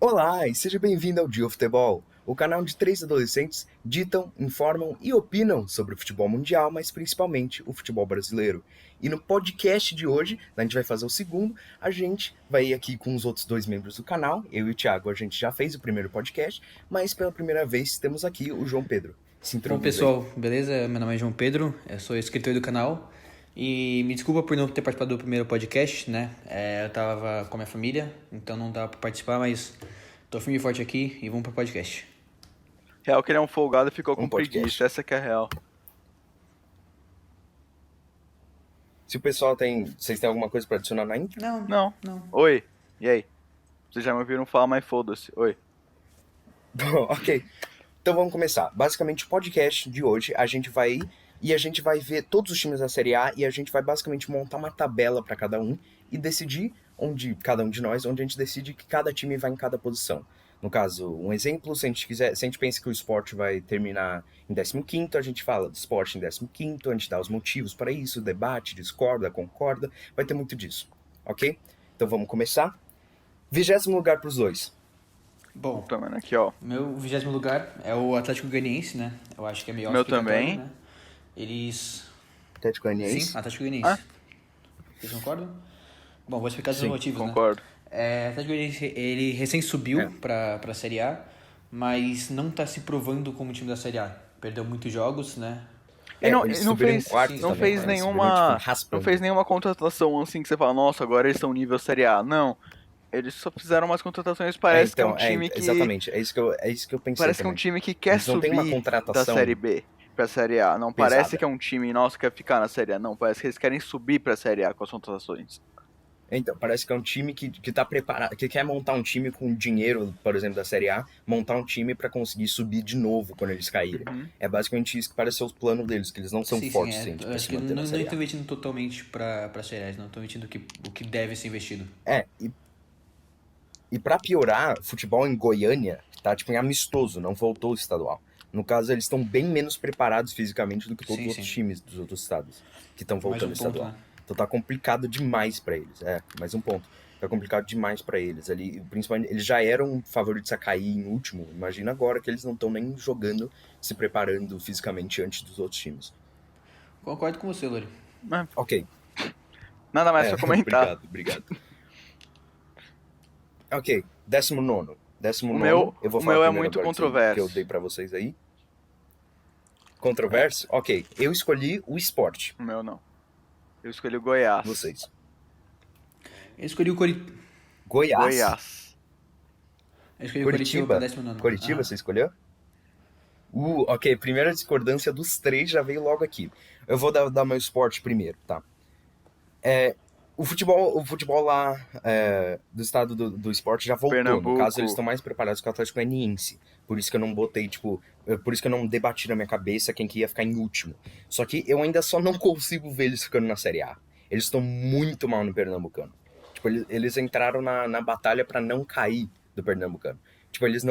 Olá e seja bem-vindo ao Dia Futebol, o canal onde três adolescentes ditam, informam e opinam sobre o futebol mundial, mas principalmente o futebol brasileiro. E no podcast de hoje, a gente vai fazer o segundo, a gente vai ir aqui com os outros dois membros do canal, eu e o Thiago, a gente já fez o primeiro podcast, mas pela primeira vez temos aqui o João Pedro. Se Bom, introduz aí. pessoal, beleza? Meu nome é João Pedro, eu sou escritor do canal e me desculpa por não ter participado do primeiro podcast, né? Eu tava com a minha família, então não dava pra participar, mas tô firme e forte aqui e vamos pro podcast. Real que ele é um folgado e ficou Um com podcast. preguiça, essa que é a real. Se o pessoal tem... Vocês têm alguma coisa para adicionar na intro? Não. Não. Oi, e aí? Vocês já me ouviram falar, mas foda-se. Oi. Bom, ok. Então vamos começar. Basicamente, o podcast de hoje, a gente vai ver todos os times da Série A e a gente vai basicamente montar uma tabela para cada um e decidir onde cada um de nós, onde a gente decide que cada time vai em cada posição. No caso, um exemplo, se a gente pensa que o Sport vai terminar em 15º, a gente fala do Sport em 15º, a gente dá os motivos para isso, debate, discorda, concorda, vai ter muito disso, ok? Então vamos começar. 20º lugar para os dois. Bom, Puta, mano, aqui ó. meu 20º lugar é o Atlético Goianiense, né? Eu acho que é meio Meu explicatório, também. né? Eles... Atlético Goianiense. Sim, Atlético Goianiense. Ah? Vocês concordam? Bom, vou explicar os Sim, motivos, Concordo. né? O Atlético Goianiense, ele recém subiu É. pra Série A, mas não tá se provando como time da Série A. Perdeu muitos jogos, né? E não, Eles e não subiram em fez, quartos não também, fez né? Eles subiram, tipo, nenhuma. Não raspando. fez nenhuma contratação assim que você fala, nossa, agora eles estão nível Série A. Não. Eles só fizeram umas contratações, parece que é um time que. Exatamente, é isso que eu pensei Parece que é um também. time que quer Eles não têm uma subir da contratação Série B pra Série A. Não pesada. parece que é um time, nossa, que quer ficar na Série A. Não, parece que eles querem subir pra Série A com as contratações. Então, parece que é um time que tá preparado, que quer montar um time com dinheiro, por exemplo, da Série A, montar um time pra conseguir subir de novo quando eles caírem. É basicamente isso que parece ser os planos deles, que eles não são Sim, fortes sim, gente, eu pra acho se que manter na não Série estão A. investindo totalmente pra Série A, eles não estão investindo o que deve ser investido. E pra piorar, futebol em Goiânia tá tipo em amistoso, não voltou o estadual. No caso, eles estão bem menos preparados fisicamente do que todos os outros times dos outros estados que estão voltando Mais um ponto, estadual. né? Então tá complicado demais pra eles. Mais um ponto. Tá complicado demais pra eles. Ali, principalmente, eles já eram favoritos a cair em último. Imagina agora que eles não estão nem jogando, se preparando fisicamente antes dos outros times. Concordo com você, Lori. Ok. Nada mais pra comentar. Obrigado. Ok, 19º. Eu vou O falar meu é primeiro muito agora controverso. que eu dei pra vocês aí. Controverso? Ok, eu escolhi o Sport. O meu não. Eu escolhi o Goiás. Vocês. Eu escolhi o Goiás. Goiás. Eu escolhi o Coritiba pra 19º. Coritiba, você escolheu? Ok, primeira discordância dos três já veio logo aqui. Eu vou dar meu Sport primeiro, tá? O futebol lá do estado do esporte já voltou. Pernambuco. No caso, eles estão mais preparados que o Atlético Goianiense. Por isso que eu não botei, por isso que eu não debati na minha cabeça quem que ia ficar em último. Só que eu ainda só não consigo ver eles ficando na Série A. Eles estão muito mal no Pernambucano. Tipo, eles entraram na batalha pra não cair do Pernambucano. Tipo, eles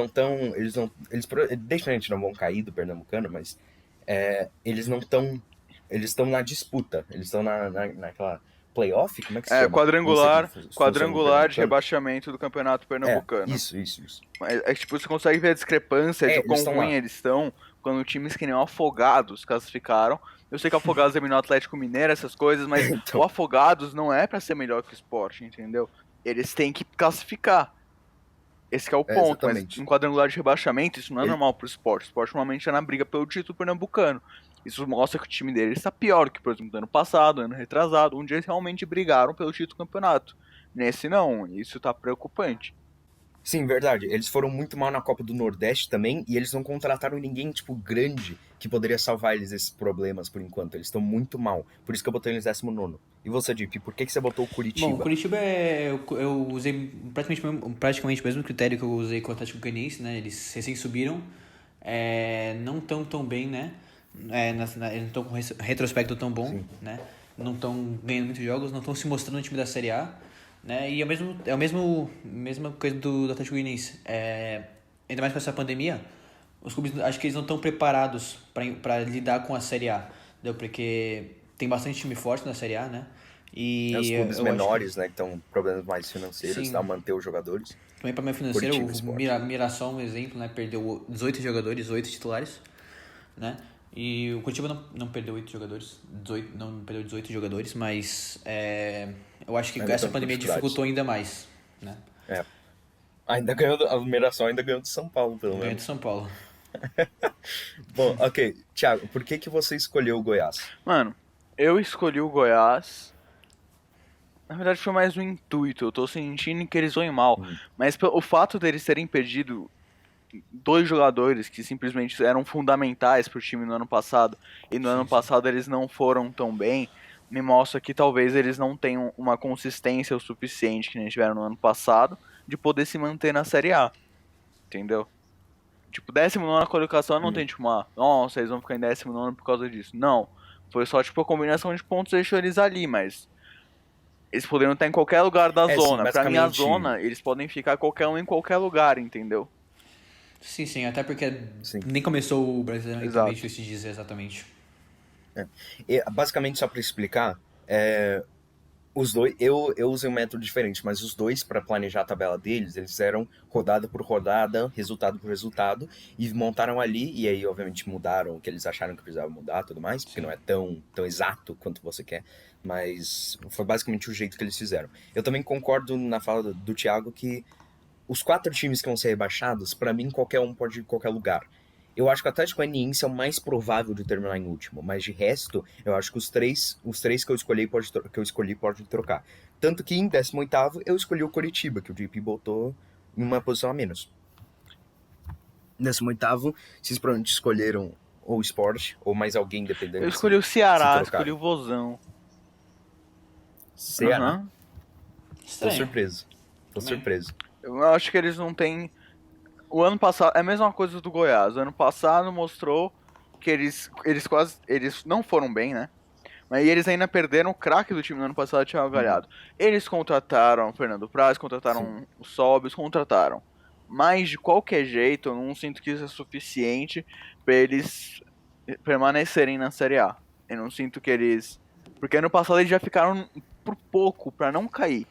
definitivamente não vão cair do Pernambucano, mas eles não estão. Eles estão na disputa. Eles estão naquela playoff? Como é que se chama? Quadrangular de rebaixamento do Campeonato Pernambucano. Isso. Tipo, você consegue ver a discrepância de quão ruim eles estão quando times que nem o Afogados classificaram. Eu sei que o Afogados eliminou o Atlético Mineiro, essas coisas, mas Então. o Afogados não é pra ser melhor que o Sport, entendeu? Eles têm que classificar. Esse que é o ponto, mas Exatamente. em quadrangular de rebaixamento isso não é normal pro Sport. O Sport normalmente é na briga pelo título pernambucano. Isso mostra que o time deles está pior que, por exemplo, do ano passado, ano retrasado, onde eles realmente brigaram pelo título do campeonato. Nesse não, isso tá preocupante. Sim, verdade. Eles foram muito mal na Copa do Nordeste também, e eles não contrataram ninguém, tipo, grande que poderia salvar eles desses problemas por enquanto. Eles estão muito mal. Por isso que eu botei eles 19º. E você, Deep, por que você botou o Curitiba? Bom, o Coritiba eu usei praticamente o mesmo critério que eu usei com o Atlético Goianiense, né? Eles recém subiram, não estão tão bem, né? Eles não estão com retrospecto tão bom, Sim. né? Não estão ganhando muitos jogos, não estão se mostrando no time da Série A, né? E é a mesma coisa do Atlético Goianiense. Ainda mais com essa pandemia, os clubes acho que eles não estão preparados para lidar com a Série A, entendeu? Porque tem bastante time forte na Série A, né? E Os clubes eu menores, né, que estão com problemas mais financeiros, Sim. tá, manter os jogadores. Também para minha financeira, Curitiba o Sport. Mirassol, um exemplo, né? Perdeu 18 jogadores, 8 titulares, né? E o Curitiba não perdeu 8 jogadores, 18, não perdeu 18 jogadores, mas eu acho que Ainda essa tamo com pandemia dificuldades. dificultou ainda mais, né? É. Ainda ganhou, a Mirassol ainda ganhou de São Paulo, pelo Ganhou de menos. São Paulo. Bom, ok. Thiago, por que você escolheu o Goiás? Mano, eu escolhi o Goiás. Na verdade foi mais um intuito. Eu tô sentindo que eles vão ir mal. Mas o fato deles terem perdido dois jogadores que simplesmente eram fundamentais pro time no ano passado, e no Sim, ano sim. passado eles não foram tão bem, me mostra que talvez eles não tenham uma consistência o suficiente que nem tiveram no ano passado de poder se manter na Série A. Entendeu? Tipo, 19ª colocação não tem tipo nossa, eles vão ficar em 19º por causa disso. Não. Foi só tipo a combinação de pontos deixou eles ali, mas eles poderiam estar em qualquer lugar da É, sim, zona. Pra mim, a basicamente. zona, eles podem ficar qualquer um em qualquer lugar, entendeu? Sim, sim, até porque Sim. nem começou o Brasileirão, então é meio Exato. difícil de dizer exatamente. E, basicamente, só para explicar, os dois, eu usei um método diferente, mas os dois, para planejar a tabela deles, eles fizeram rodada por rodada, resultado por resultado, e montaram ali, e aí, obviamente, mudaram o que eles acharam que precisava mudar tudo mais, porque Sim. não é tão exato quanto você quer, mas foi basicamente o jeito que eles fizeram. Eu também concordo na fala do Thiago que os 4 times que vão ser rebaixados, para mim, qualquer um pode ir em qualquer lugar. Eu acho que o Atlético Goianiense é o mais provável de terminar em último, mas de resto, eu acho que os três que eu escolhi pode trocar. Tanto que em 18º eu escolhi o Coritiba, que o JP botou em uma posição a menos. 18º, vocês provavelmente escolheram ou o Sport, ou mais alguém, dependendo Eu escolhi o se Ceará, escolhi trocaram. o Vozão. Ceará? Aham. Tô Estranho. surpreso. Tô Também. surpreso. Eu acho que eles não têm. O ano passado. É a mesma coisa do Goiás. O ano passado mostrou que eles não foram bem, né? Mas eles ainda perderam o craque do time no ano passado, Thiago Galhardo. Eles contrataram o Fernando Praz, Sim. contrataram o Sobis, contrataram. Mas de qualquer jeito, eu não sinto que isso é suficiente pra eles permanecerem na Série A. Eu não sinto que eles. Porque ano passado eles já ficaram por pouco pra não cair.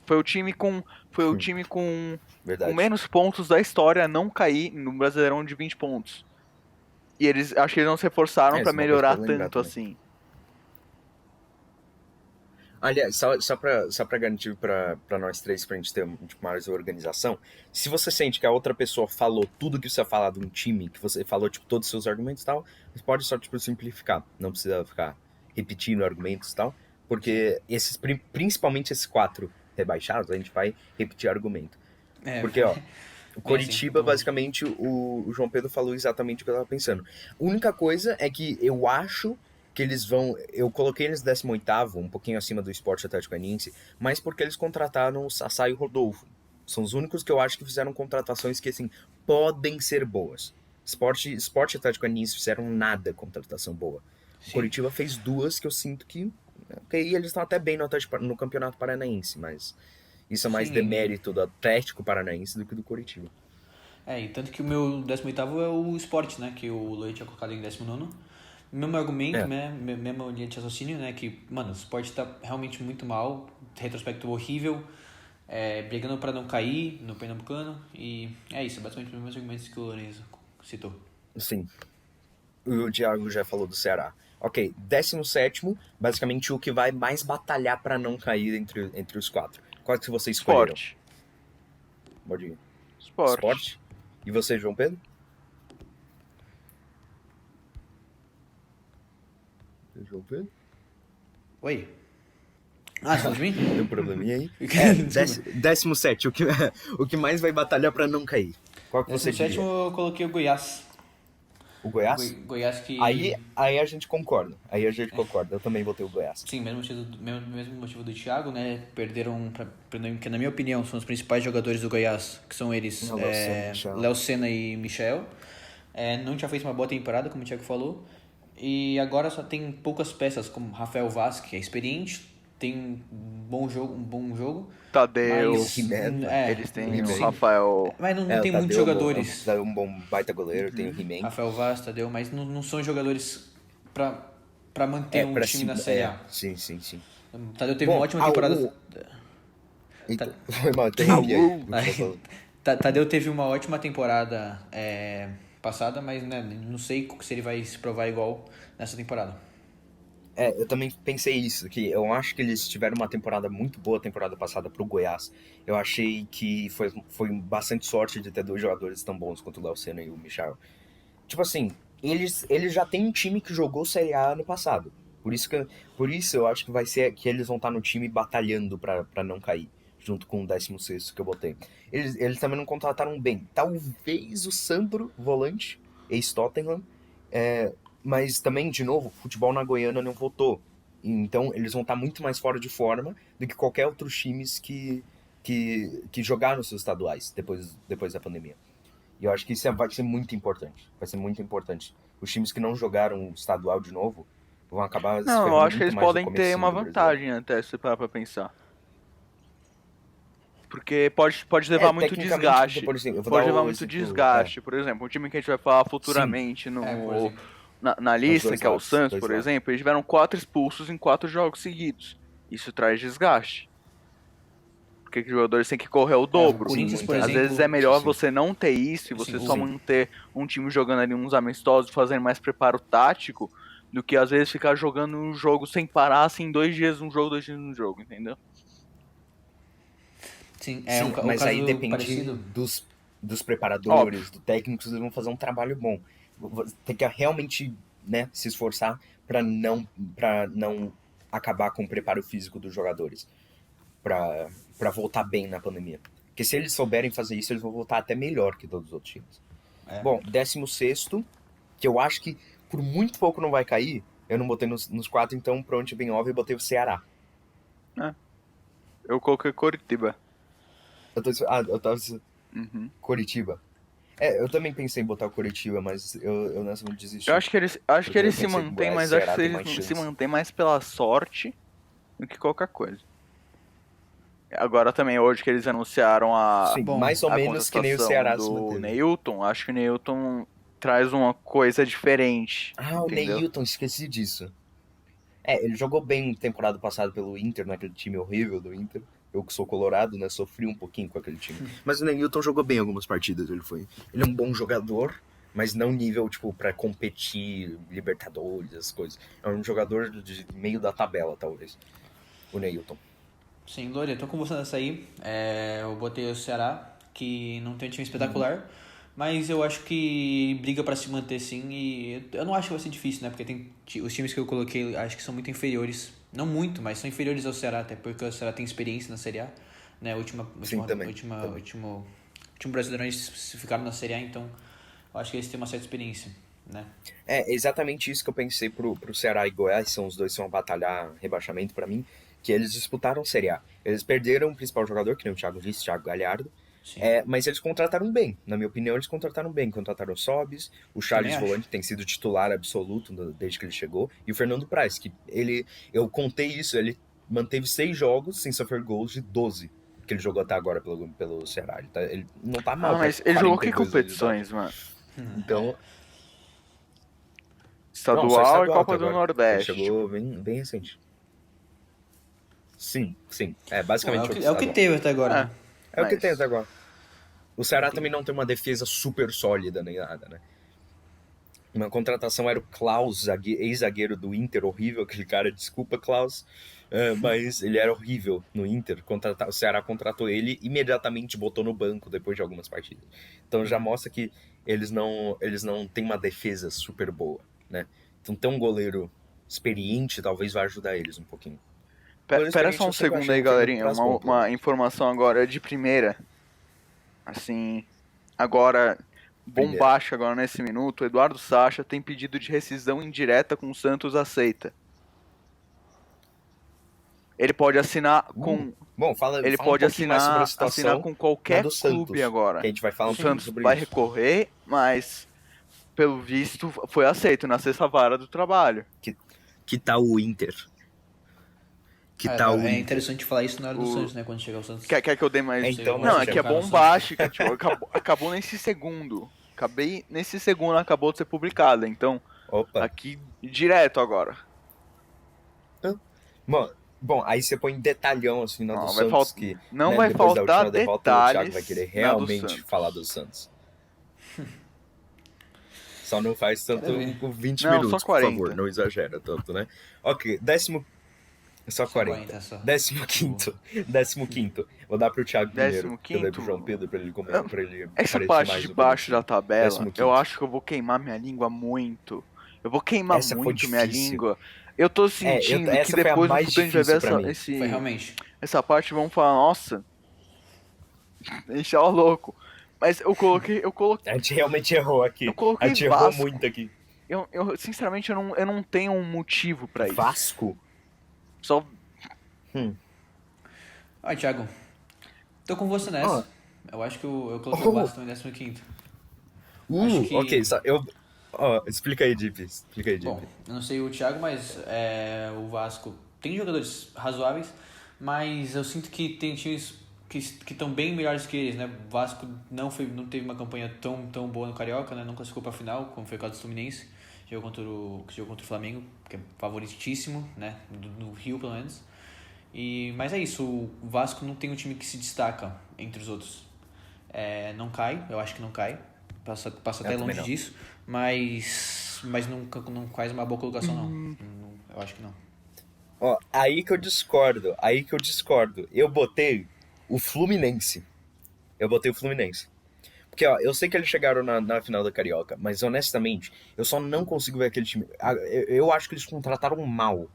Foi o time com. Foi o time com Verdade. menos pontos da história a não cair no Brasileirão de 20 pontos. E eles acho que eles não se reforçaram pra Isso é uma coisa pra melhorar eu lembrar tanto também. assim. Aliás, só pra garantir pra nós três, pra gente ter tipo, mais organização, se você sente que a outra pessoa falou tudo que você ia falar de um time, que você falou tipo, todos os seus argumentos e tal, você pode só tipo, simplificar. Não precisa ficar repetindo argumentos e tal, porque principalmente esses 4 rebaixados, a gente vai repetir argumento. É, Porque, ó, o bem assim. Coritiba, basicamente, o João Pedro falou exatamente o que eu tava pensando. A única coisa é que eu acho que eles vão. Eu coloquei eles 18º, um pouquinho acima do Sport Atlético Goianiense, mas porque eles contrataram o Sassá e o Rodolfo. São os únicos que eu acho que fizeram contratações que, assim, podem ser boas. Sport e Atlético Goianiense fizeram nada contratação boa. O Sim. Coritiba fez 2 que eu sinto que. Ok, eles estão até bem no Campeonato Paranaense, mas isso é mais Sim. demérito do Atlético Paranaense do que do Coritiba. E tanto que o meu 18º é o Sport, né? Que o Leite tinha colocado em 19º. Mesmo argumento, É. né? Mesma linha de raciocínio, né? Que, mano, o Sport tá realmente muito mal. Retrospecto horrível. Brigando pra não cair no Pernambucano. E é isso, basicamente os mesmos argumentos que o Lourenço citou. Sim. O Thiago já falou do Ceará. Ok, 17º, basicamente o que vai mais batalhar pra não cair entre os 4. Qual que vocês escolheram? Sport. Pode ir. Sport. Sport? E você, João Pedro? João Pedro? Oi? Ah, você falou de mim? Tem um probleminha aí? Desculpa. 17º, o que mais vai batalhar pra não cair? Qual que você 17º diria? eu coloquei o Goiás. O Goiás? Goiás que... Aí a gente concorda. Eu também botei o Goiás. Sim, mesmo motivo do Thiago, né? Perderam, que na minha opinião são os principais jogadores do Goiás, que são eles, Léo Senna e Michel. Não tinha feito uma boa temporada, como o Thiago falou. E agora só tem poucas peças, como Rafael Vaz, que é experiente, tem um bom jogo. Tadeu. Mas, Eles têm He-Man. o Rafael. mas não tem o muitos Tadeu jogadores. é um bom baita goleiro, tem o He-Man. Rafael Vaz, Tadeu, mas não são jogadores pra manter um pra time na cima. Série A. Sim. Tadeu teve uma ótima temporada. Então, foi mal, interrompi aí. Alô? o que você falou. Tadeu teve uma ótima temporada passada, mas né, não sei se ele vai se provar igual nessa temporada. Eu também pensei isso, que eu acho que eles tiveram uma temporada muito boa temporada passada pro Goiás. Eu achei que foi bastante sorte de ter dois jogadores tão bons quanto o Léo Senna e o Michel. Tipo assim, eles já têm um time que jogou Série A ano passado. Por isso eu acho que vai ser que eles vão estar no time batalhando pra não cair, junto com o 16º que eu botei. Eles também não contrataram bem. Talvez o Sandro, volante, ex-Tottenham, mas também, de novo, futebol na Goiânia não voltou. Então eles vão estar muito mais fora de forma do que qualquer outros times que jogaram seus estaduais depois da pandemia. E eu acho que isso vai ser muito importante. Vai ser muito importante. Os times que não jogaram o estadual de novo vão acabar se Não, eu ferrando acho que muito eles mais no podem ter comecinho uma do Brasileiro. vantagem até, se parar pra pensar. Porque pode levar muito Tecnicamente, desgaste. por exemplo, eu vou Pode dar levar o muito exemplo, desgaste. Por exemplo, um time que a gente vai falar futuramente Por exemplo. na Nos lista, dois que é o lados, Santos, dois por lados. exemplo, eles tiveram 4 expulsos em 4 jogos seguidos. Isso traz desgaste. Porque os jogadores têm que correr o O dobro. Corinthians, por Às exemplo, vezes é melhor sim. você não ter isso e Sim, você só sim. manter um time jogando ali uns amistosos, fazendo mais preparo tático, do que às vezes ficar jogando um jogo sem parar, assim, 2 dias um jogo, 2 dias um jogo, entendeu? Sim, Sim, o mas aí caso depende parecido. dos Óbvio. preparadores, do técnico, eles vão fazer um trabalho bom. Tem que realmente, né, se esforçar para não acabar com o preparo físico dos jogadores, para voltar bem na pandemia. Porque se eles souberem fazer isso, eles vão voltar até melhor que todos os outros times. É. Bom, 16º, que eu acho que por muito pouco não vai cair, eu não botei nos 4, então pronto, bem óbvio, eu botei o Ceará. Eu coloquei Coritiba. Eu tava Uhum. Coritiba. Eu também pensei em botar o Coritiba, mas eu nessa não desisti. Eu acho que Porque eu eles se pensei que mantêm, o mas eu acho Ceará que tem mais eles se chance. mantêm mais pela sorte do que qualquer coisa. Agora também, hoje que eles anunciaram Sim, Bom, mais ou a menos que nem o contratação Ceará se do manteve. Neilton, acho que o Neilton traz uma coisa diferente, Ah, o entendeu? Neilton, esqueci disso. Ele jogou bem temporada passada pelo Inter, naquele time horrível do Inter. Eu que sou colorado, né, sofri um pouquinho com aquele time. Mas o Neilton jogou bem algumas partidas, ele é um bom jogador, mas não nível, tipo, pra competir, Libertadores, essas coisas. É um jogador de meio da tabela, talvez, o Neilton. sim, Lore, eu tô com você nessa aí. Eu botei o Ceará, que não tem um time espetacular, mas eu acho que briga pra se manter sim. E eu não acho que vai ser difícil, né? Porque tem os times que eu coloquei, acho que são muito inferiores. Não muito, mas são inferiores ao Ceará, até porque o Ceará tem experiência na Série A. Né? Sim, também. Último brasileiro eles ficaram na Série A, então eu acho que eles têm uma certa experiência. Né? É exatamente isso que eu pensei pro Ceará e Goiás, são os dois que vão batalhar rebaixamento pra mim, que eles disputaram Série A. Eles perderam o principal jogador, que nem o Thiago disse, Thiago Galhardo, Sim, mas eles contrataram bem. Na minha opinião, eles contrataram bem. Contrataram o Sobis, o também Charles acho. Volante tem sido titular absoluto desde que ele chegou, e o Fernando Praz, que eu contei isso, ele manteve 6 jogos sem sofrer gols de 12 que ele jogou até agora pelo Ceará. Ele não tá mal Ah, pra mas ele jogou que 42 anos de idade. competições, mano? Então, não, só Estadual e estadual até Copa do agora. Ele Nordeste, tipo. chegou bem recente. Sim, sim. Bom, Basicamente outro é o que estadual. teve até agora, É, né? É o que tem até mas... agora. O Ceará também não tem uma defesa super sólida nem nada, né? Uma contratação era o Klaus, ex-zagueiro do Inter, horrível, aquele cara, desculpa, Klaus, mas ele era horrível no Inter. O Ceará contratou ele, imediatamente botou no banco depois de algumas partidas. Então já mostra que eles não têm uma defesa super boa, né? Então ter um goleiro experiente talvez vai ajudar eles um pouquinho. Goleiro Pera experiente só um eu sempre segundo achei aí, o Fernando galerinha. Praz bom, pelo Uma menos. informação agora de primeira. Assim, agora, Primeira. bombástica agora nesse minuto. Eduardo Sacha tem pedido de rescisão indireta com o Santos aceita. Ele pode assinar com... Bom, fala Ele um pode pouquinho mais sobre a assinar situação com na qualquer do clube Santos, que agora. a gente vai falar O um pouquinho Santos sobre vai isso. recorrer, mas pelo visto foi aceito na sexta vara do trabalho. Que tal o Inter? Que tal o É Inter? interessante falar isso na hora do O- Santos, né? Quando chegar o Santos. Quer que eu dê mais... Então, Não, nós é que é temos- bombástica, tipo, acabou nesse segundo. Nesse segundo acabou de ser publicada, então Opa. aqui direto agora. Bom, Bom, aí você põe detalhão assim na do Não, Santos, que não né, vai depois da faltar última derrota o Thiago vai querer detalhes na do realmente falar do Santos. Santos. Só não faz Quero tanto ver. com 20 Não, só minutos, por favor, 40. não exagera tanto, né? Ok, décimo. Só Só 40. 40 só. Décimo Boa. quinto. Décimo quinto. Vou dar pro Thiago primeiro, Décimo que eu dei pro João quinto. Pedro pra ele Essa parecer parte mais de no baixo da coletivo. tabela, Décimo eu quinto. acho que eu vou queimar minha língua muito. Eu vou queimar Essa foi muito minha difícil. língua. Eu tô sentindo que Essa foi a depois no mais futuro a gente vai ver difícil pra mim. Foi realmente. essa parte e vamos falar, nossa, a gente tava louco. Mas A gente realmente errou eu aqui. A coloquei gente errou muito Vasco. aqui. Sinceramente, eu não tenho um motivo pra isso. Vasco? Só, Hum. Ah, Thiago, tô com você nessa. Ah. Eu acho que eu coloquei o Oh. Vasco em 15º. Acho Ok, que. só, eu... Ó, explica aí, Deep. Explica aí, Deep. Bom, eu não sei o Thiago, mas o Vasco tem jogadores razoáveis, mas eu sinto que tem times que estão bem melhores que eles, né? O Vasco não teve uma campanha tão boa no Carioca, né? Não classificou pra final, como foi o caso do Fluminense. Jogou contra o Flamengo, que é favoritíssimo, né? No Rio, pelo menos. Mas é isso, o Vasco não tem um time que se destaca entre os outros. Não cai, eu acho que não cai. Passa até Eu também longe não. disso, mas nunca não faz uma boa colocação, não. Eu acho que não. Ó, aí que eu discordo. Aí que eu discordo. Eu botei o Fluminense. Eu botei o Fluminense. Porque, ó, eu sei que eles chegaram na final da Carioca, mas honestamente, eu só não consigo ver aquele time. Eu acho que eles contrataram mal.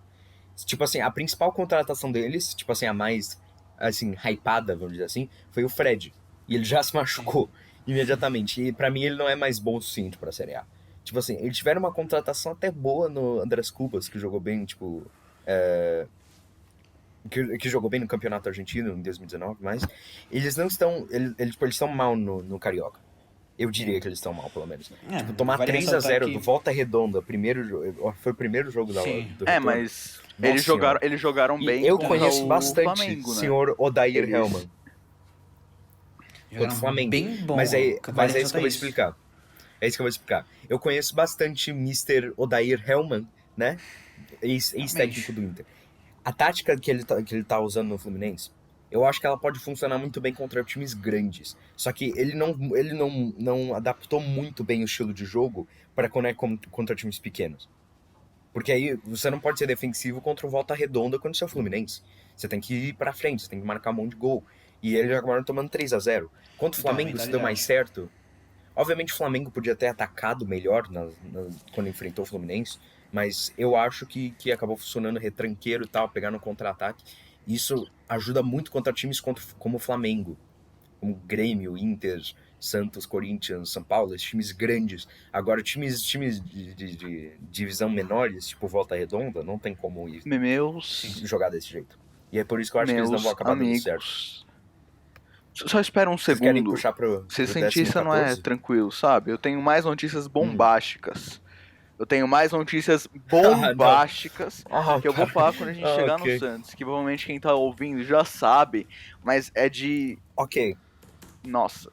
Tipo assim, a principal contratação deles, tipo assim, a mais, assim, hypada, vamos dizer assim, foi o Fred. E ele já se Sim. machucou imediatamente. E pra mim ele não é mais bom o suficiente pra Série A. Tipo assim, eles tiveram uma contratação até boa no Andrés Cubas, que jogou bem, tipo. Que jogou bem no Campeonato Argentino em 2019, mas eles não estão. Eles estão mal no Carioca. Eu diria que eles estão mal, pelo menos. Tipo, tomar Vale 3 a ressaltar 0 do que. Volta Redonda, foi o primeiro jogo Sim. do retorno. mas Nossa senhora. eles jogaram E bem eu contra conheço o bastante Flamengo, né? senhor Odair Eles. Hellman contra Jogaram o Flamengo. bem Mas bom. Vale é isso que eu ressaltar vou isso. explicar. É isso que eu vou explicar. Eu conheço bastante Mister Odair Hellman, né? Ex-técnico Realmente. do Inter. A tática que ele tá usando no Fluminense, eu acho que ela pode funcionar muito bem contra times grandes. Só que ele não adaptou muito bem o estilo de jogo para quando é contra times pequenos. Porque aí você não pode ser defensivo contra o Volta Redonda quando você é o Fluminense. Você tem que ir pra frente, você tem que marcar um monte de gol. E eles acabaram tomando 3 a 0. Contra o Então, é Flamengo, se deu mais mentalidade. certo. Obviamente o Flamengo podia ter atacado melhor quando enfrentou o Fluminense, mas eu acho que acabou funcionando retranqueiro e tal, pegar no contra-ataque. Isso ajuda muito contra times como o Flamengo, como Grêmio, Inter, Santos, Corinthians, São Paulo, esses times grandes. Agora, times de divisão menores, tipo Volta Redonda, não tem como Sim. jogar desse jeito. E é por isso que eu acho que eles não vão Meus acabar dando certo. amigos. Só espera um Vocês querem segundo. puxar pro Ser décimo cientista não é 14? tranquilo, sabe? Eu tenho mais notícias Hum. bombásticas. Eu tenho mais notícias Ah, não. bombásticas Ah, que eu vou cara. falar quando a gente Ah, chegar no ok. Santos. Que provavelmente quem tá ouvindo já sabe, mas é de. Ok. Nossa.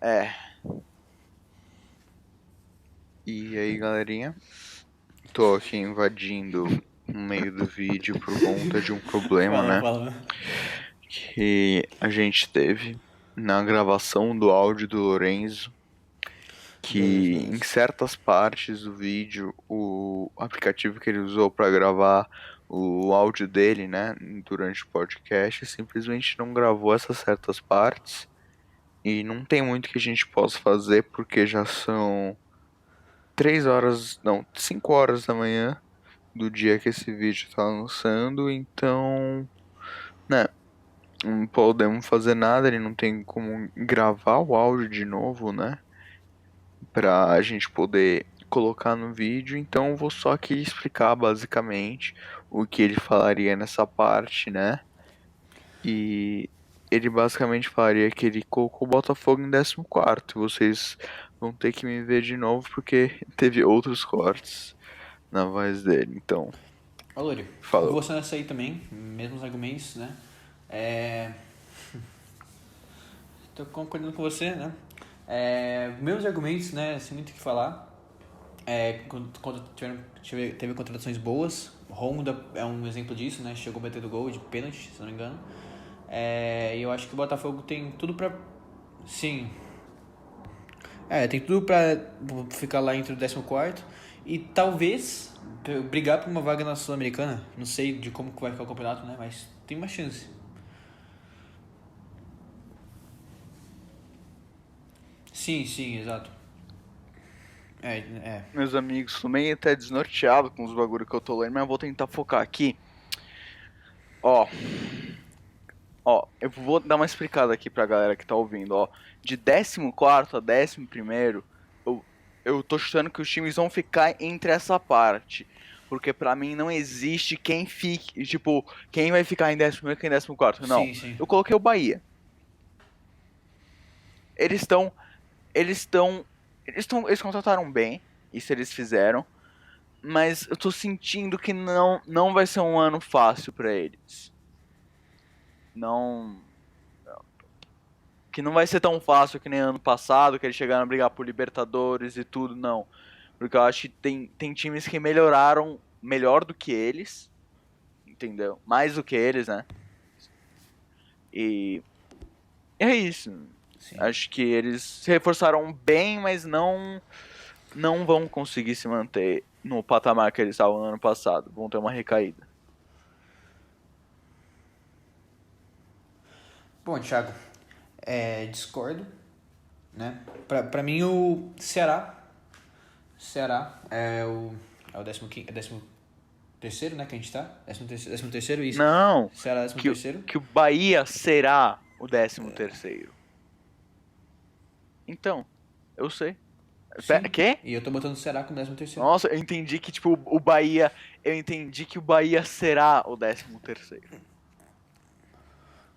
É. E aí, galerinha? Tô aqui invadindo no meio do vídeo por conta de um problema, né? Fala. Que a gente teve na gravação do áudio do Lorenzo, que em Beleza. certas partes do vídeo o aplicativo que ele usou para gravar o áudio dele, né, durante o podcast, simplesmente não gravou essas certas partes e não tem muito que a gente possa fazer porque já são 3 horas, não, 5 horas da manhã do dia que esse vídeo tá lançando, então, né, não podemos fazer nada, ele não tem como gravar o áudio de novo, né? Pra gente poder colocar no vídeo. Então eu vou só aqui explicar basicamente o que ele falaria nessa parte, né? E ele basicamente falaria que ele colocou o Botafogo em 14º. Vocês vão ter que me ver de novo porque teve outros cortes na voz dele. Então, Ô, Lúrio, tô com falou. você nessa aí também, mesmos argumentos, né? É... Tô concordando com você, né? Meus argumentos, né, sem muito o que falar. Quando teve contratações boas. Honda é um exemplo disso, né? Chegou batendo gol de pênalti, se não me engano. E eu acho que o Botafogo tem tudo pra... Sim. Tem tudo pra ficar lá entre o 14º e talvez brigar por uma vaga na Sul-Americana. Não sei de como que vai ficar o campeonato, né? Mas tem uma chance. Sim, exato. Meus amigos, tô meio até desnorteado com os bagulho que eu tô lendo, mas eu vou tentar focar aqui. Ó, eu vou dar uma explicada aqui pra galera que tá ouvindo, ó. De 14º a 11º, eu tô chutando que os times vão ficar entre essa parte. Porque pra mim não existe quem fique, tipo, quem vai ficar em 11º e quem em 14º. Não, Sim. eu coloquei o Bahia. Eles contrataram bem, isso eles fizeram, mas eu tô sentindo que não vai ser um ano fácil pra eles. Não, que não vai ser tão fácil que nem ano passado, que eles chegaram a brigar por Libertadores e tudo, não. Porque eu acho que tem times que melhoraram melhor do que eles, entendeu? Mais do que eles, né? E é isso. Sim. Acho que eles se reforçaram bem, mas não vão conseguir se manter no patamar que eles estavam no ano passado. Vão ter uma recaída. Bom, Thiago, discordo, né? Pra mim o Ceará é o 13º, né, que a gente tá? 13º, isso. Não, Ceará 13º. que o Bahia será o 13º. Então, eu sei. Sim. Quê? E eu tô botando o Ceará como 13º. Nossa, eu entendi que tipo o Bahia, eu entendi que o Bahia será o 13º.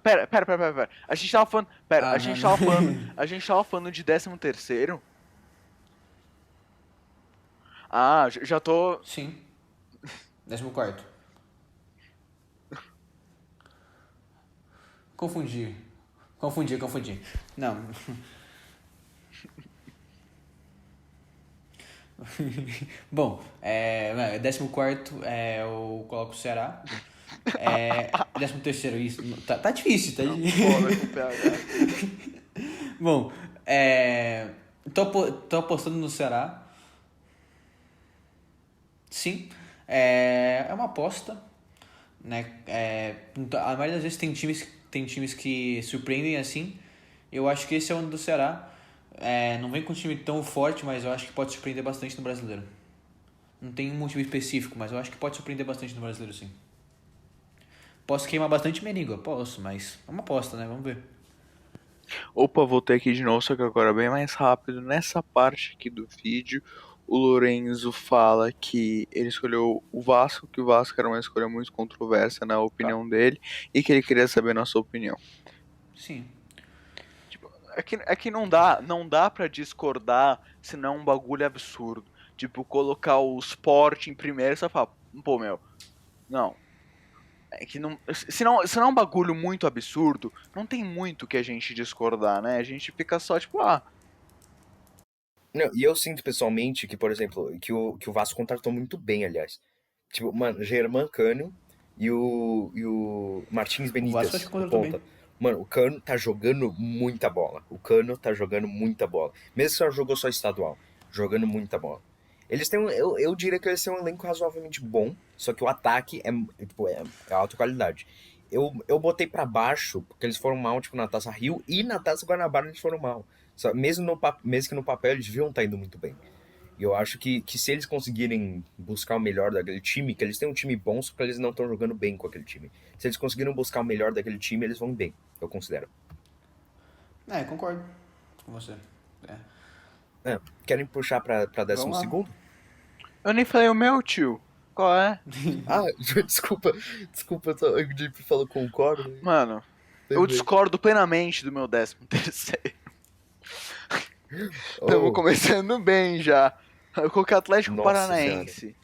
Pera. A gente tava falando, a gente tava falando de 13º? Ah, já tô. Sim. 14º. Confundi. Não. Bom, 14º eu coloco o Ceará. 13º, isso. Tá difícil, tá difícil. Foda com o PH. Bom, tô apostando no Ceará. Sim. É uma aposta, né? A maioria das vezes tem times que surpreendem assim. Eu acho que esse é o ano do Ceará. Não vem com um time tão forte, mas eu acho que pode surpreender bastante no Brasileiro. Não tem um motivo específico, mas eu acho que pode surpreender bastante no Brasileiro, sim. Posso queimar bastante minha língua? Posso, mas é uma aposta, né? Vamos ver. Opa, voltei aqui de novo, só que agora bem mais rápido. Nessa parte aqui do vídeo, o Lorenzo fala que ele escolheu o Vasco, que o Vasco era uma escolha muito controversa na opinião dele, e que ele queria saber a nossa opinião. Sim. Tipo, é que não dá pra discordar se não é um bagulho absurdo. Tipo, colocar o Sport em primeiro e só falar, pô, meu, não. É que não, se não é um bagulho muito absurdo, não tem muito que a gente discordar, né? A gente fica só tipo, Não, e eu sinto pessoalmente que, por exemplo, que o Vasco contratou muito bem, aliás. Tipo, mano, Germán Cano e o Martins O Vasco acho Benítez, que o contratou bem. ponta. Mano, o Cano tá jogando muita bola. Mesmo que só jogou só estadual, jogando muita bola. Eles têm eu diria que eles têm um elenco razoavelmente bom, só que o ataque é alta qualidade. Eu botei pra baixo, porque eles foram mal, tipo, na Taça Rio e na Taça Guanabara eles foram mal. Mesmo que no papel eles deviam estar indo muito bem. E eu acho que se eles conseguirem buscar o melhor daquele time, que eles têm um time bom, só que eles não estão jogando bem com aquele time. Se eles conseguirem buscar o melhor daquele time, eles vão bem, eu considero. Concordo com você. Querem puxar pra décimo Vamos lá. segundo? eu nem falei o meu, tio. Qual é? Ah, desculpa, o Jeep falou concordo. Mano, eu discordo plenamente do meu 13º. Estamos começando bem já. Eu coloquei Atlético Nossa Paranaense.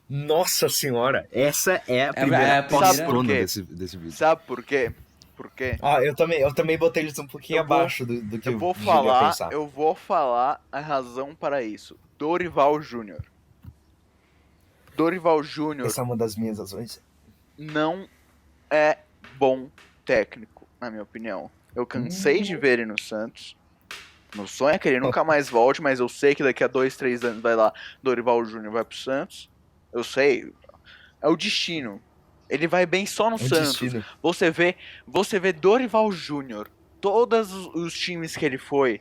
Nossa senhora, essa é a a primeira primeira- Sabe por quê? desse vídeo. Sabe por quê? por quê? Eu também botei eles um pouquinho Eu vou- abaixo do que Eu vou devia falar, pensar. eu vou falar a razão para isso. Dorival Júnior. Dorival Júnior Essa é uma das minhas razões. não é bom técnico, na minha opinião. Eu cansei de ver ele no Santos. Meu sonho é que ele nunca mais volte, mas eu sei que daqui a 2, 3 anos vai lá, Dorival Júnior vai pro Santos. Eu sei. É o destino. Ele vai bem só no É o Santos. destino. Você vê Dorival Júnior, todos os times que ele foi,